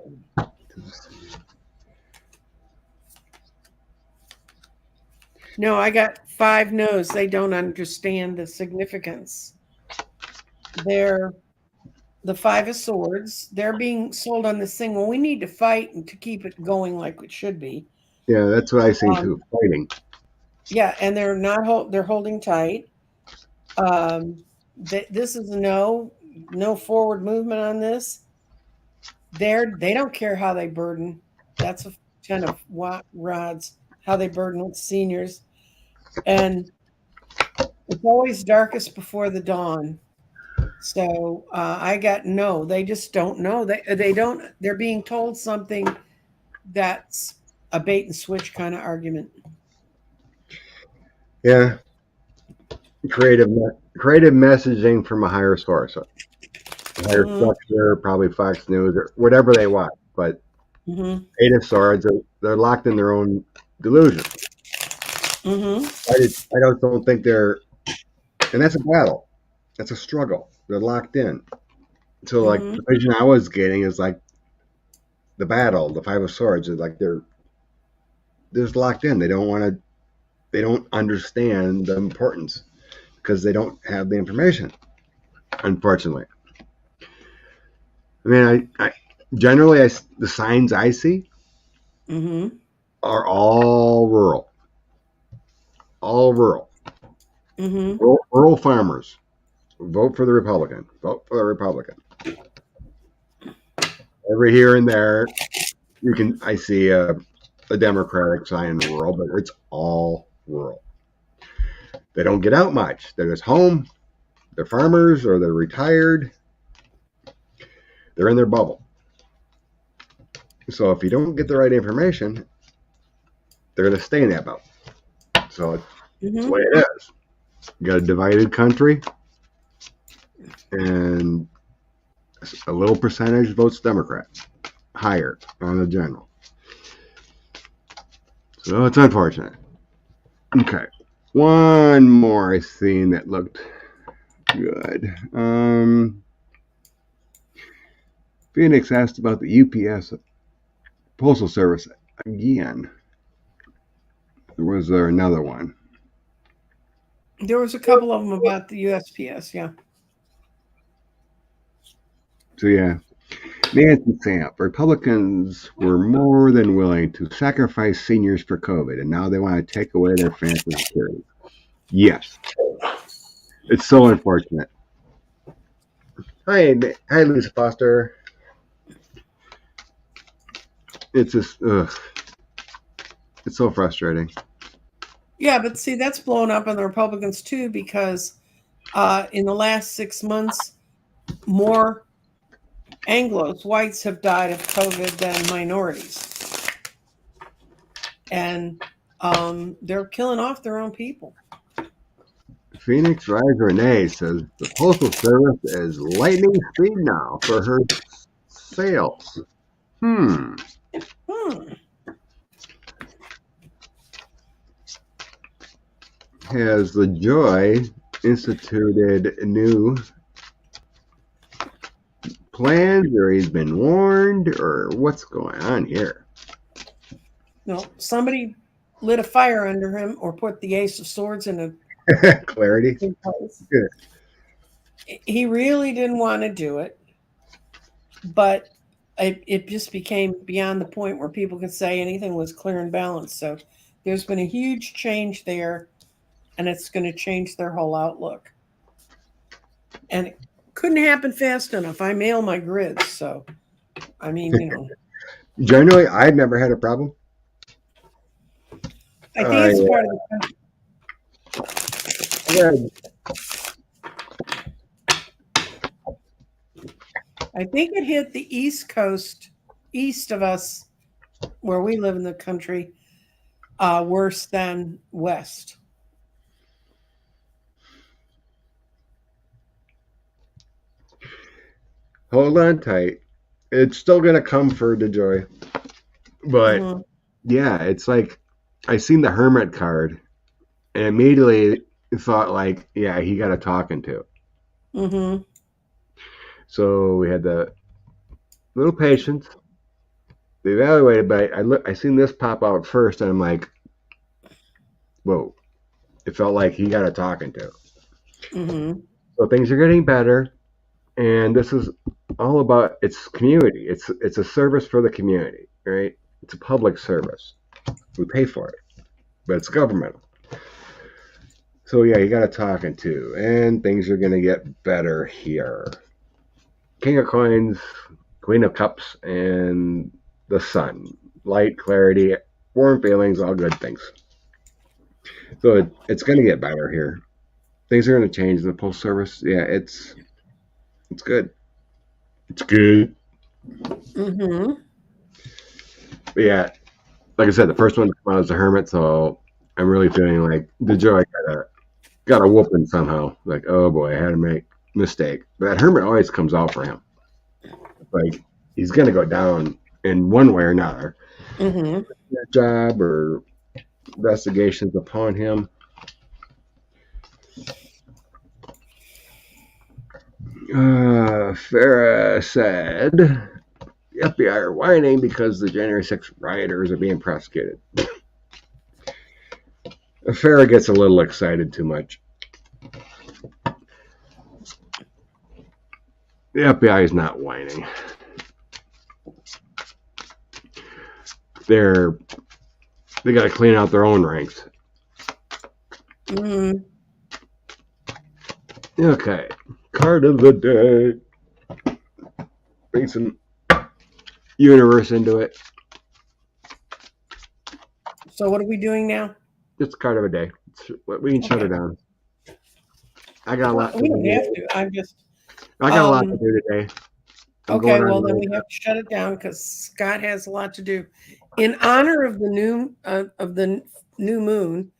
No, I got 5 no's. They don't understand the significance. They're the 5 of Swords. They're being sold on this thing. Well, we need to fight and to keep it going like it should be. Yeah, that's what I see too. Fighting. Yeah, and they're not they're holding tight. This is no forward movement on this. They don't care how they burden. That's a kind of rods how they burden with seniors, and it's always darkest before the dawn. So I got no. They just don't know. They don't. They're being told something that's a bait and switch kind of argument. Yeah, creative messaging from a higher source, a higher structure, probably Fox News or whatever they want. But Eight of Swords, they're locked in their own delusion. I don't think they're, and that's a battle. That's a struggle. They're locked in. So like the vision I was getting is like the battle, the Five of Swords is like they're just locked in. They don't understand the importance because they don't have the information, unfortunately. I mean, I generally the signs I see are all rural. All rural. Rural farmers. Vote for the Republican. Vote for the Republican. Every here and there, I see a Democratic sign rural, but it's all rural. They don't get out much. They're just home. They're farmers or they're retired. They're in their bubble. So if you don't get the right information, they're going to stay in that bubble. So it's the way it is. You got a divided country, and a little percentage votes Democrat, higher on the general. So it's unfortunate. Okay. One more I seen that looked good. Phoenix asked about the UPS Postal Service again. Was there another one? There was a couple of them about the USPS, yeah. So yeah, Nancy Samp, Republicans were more than willing to sacrifice seniors for COVID, and now they want to take away their family security. Yes. It's so unfortunate. Hi, Lisa Foster. It's just, it's so frustrating. Yeah, but see, that's blown up on the Republicans too, because in the last 6 months, more Anglos, whites, have died of COVID than minorities. And they're killing off their own people. Phoenix Rise Renee says the Postal Service is lightning speed now for her sales. Has the Joy instituted new plans, or he's been warned, or what's going on here? No, somebody lit a fire under him or put the Ace of Swords in a clarity. Good. He really didn't want to do it, but it just became beyond the point where people could say anything was clear and balanced. So there's been a huge change there, and it's going to change their whole outlook. And it couldn't happen fast enough. I mail my grids, so I mean, you know. Generally, I've never had a problem. I think it's part of the country. I think it hit the East Coast, east of us, where we live in the country, worse than west. Hold on tight. It's still going to come for DeJoy. But yeah, it's like I seen the Hermit card and immediately thought like, yeah, he got a talking to. So we had the little patience. They evaluated, but I seen this pop out first, and I'm like, whoa. It felt like he got a talking to. So things are getting better, and this is all about its community. It's a service for the community, right? It's a public service. We pay for it, but it's governmental. So yeah, you got a talking to, and things are gonna get better here. King of Coins, Queen of Cups, and the Sun. Light, clarity, warm feelings, all good things. So it's gonna get better here. Things are gonna change in the Postal Service. Yeah, it's good. It's good. Mm-hmm. But yeah, like I said, the first one to come out is the Hermit, so I'm really feeling like the joy got a whooping somehow. Like, oh boy, I had to make a mistake. But that Hermit always comes out for him. Like he's gonna go down in one way or another. Mm-hmm. Job or investigations upon him. Farah said the FBI are whining because the January 6th rioters are being prosecuted. Farah gets a little excited too much. The FBI is not whining. They got to clean out their own ranks. Mm-hmm. Okay, card of the day. Bring some universe into it. So what are we doing now? Just card of a day. We can shut her down. I got a lot. We don't have to. I'm just. I got a lot to do today. Okay, well then we have to shut it down because Scott has a lot to do. In honor of the new moon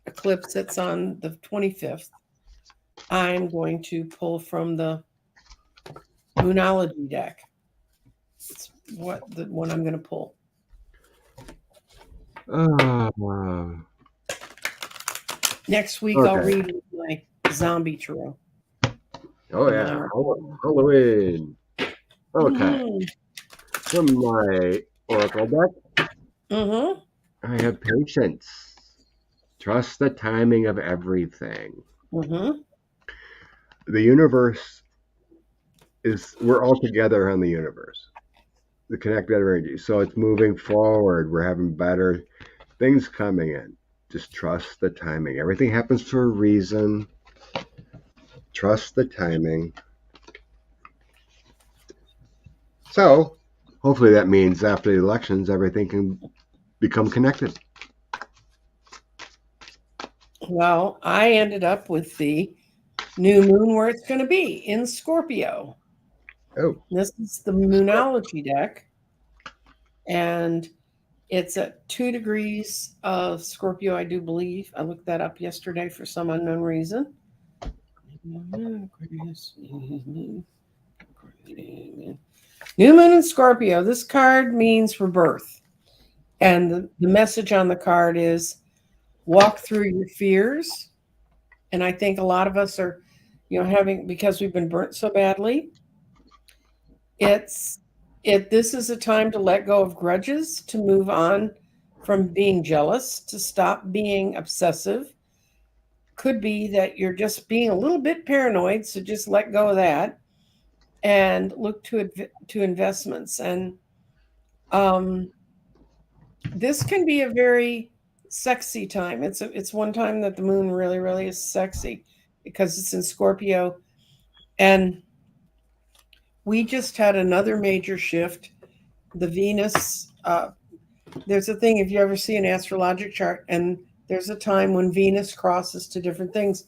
eclipse that's on the 25th, I'm going to pull from the Moonology deck. It's the one I'm going to pull. Next week I'll read my zombie tarot. Oh yeah, Halloween. Okay. From my oracle deck, I have patience. Trust the timing of everything. The universe we're all together on the universe. The connected energy. So it's moving forward. We're having better things coming in. Just trust the timing. Everything happens for a reason. Trust the timing. So, hopefully that means after the elections, everything can become connected. Well, I ended up with the new moon where it's going to be in Scorpio. Oh. This is the Moonology deck. And it's at 2 degrees of Scorpio, I do believe. I looked that up yesterday for some unknown reason. New moon in Scorpio. This card means rebirth. And the message on the card is walk through your fears. And I think a lot of us are, because we've been burnt so badly. This is a time to let go of grudges, to move on from being jealous, to stop being obsessive. Could be that you're just being a little bit paranoid, so just let go of that and look to investments. And this can be a very sexy time. It's one time that the moon really, really is sexy because it's in Scorpio. And we just had another major shift. The Venus, there's a thing, if you ever see an astrologic chart, and there's a time when Venus crosses to different things,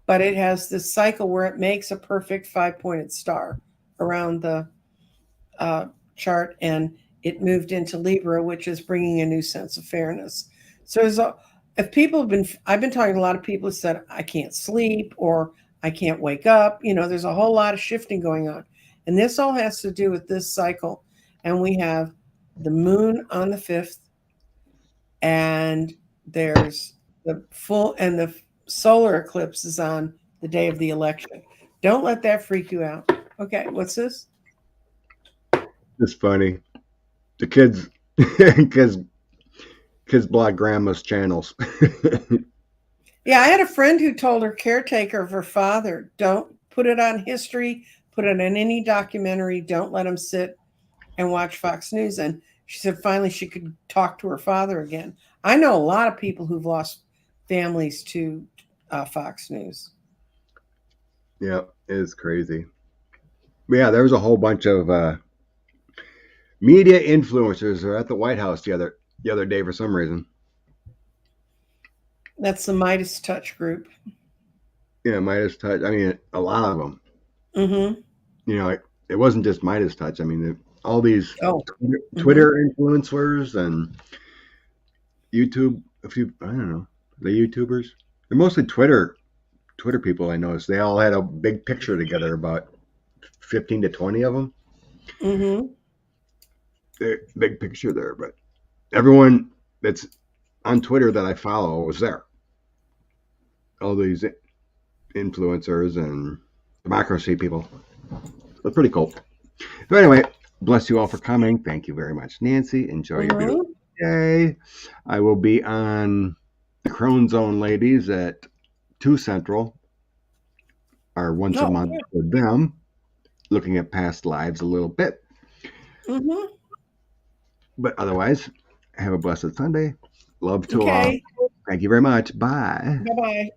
but it has this cycle where it makes a perfect 5-pointed star around the chart, and it moved into Libra, which is bringing a new sense of fairness. So I've been talking to a lot of people who said, I can't sleep or I can't wake up. There's a whole lot of shifting going on. And this all has to do with this cycle. And we have the moon on the 5th, and there's the full, and the solar eclipse is on the day of the election. Don't let that freak you out. Okay, what's this? It's funny. The kids block grandma's channels. Yeah, I had a friend who told her caretaker of her father, don't put it on history, put it in any documentary, don't let him sit and watch Fox News. And she said finally she could talk to her father again. I know a lot of people who've lost families to Fox News. Yeah, it is crazy. But yeah, there was a whole bunch of media influencers are at the White House the other day for some reason. That's the Midas Touch group. Yeah, Midas Touch. I mean, a lot of them. Mm-hmm. You know, it wasn't just Midas Touch. I mean, all these Oh. Twitter influencers and YouTube. A few, I don't know, the YouTubers. They're mostly Twitter people. I noticed they all had a big picture together. About 15 to 20 of them. Mm-hmm. Big picture there, but everyone that's on Twitter that I follow was there. All these influencers and democracy people. It's pretty cool. But anyway, bless you all for coming. Thank you very much, Nancy. Enjoy your beautiful day. I will be on the Crone Zone ladies at 2 Central, or once a month for them, looking at past lives a little bit. Mm-hmm. But otherwise, have a blessed Sunday. Love to all. Thank you very much. Bye. Bye-bye.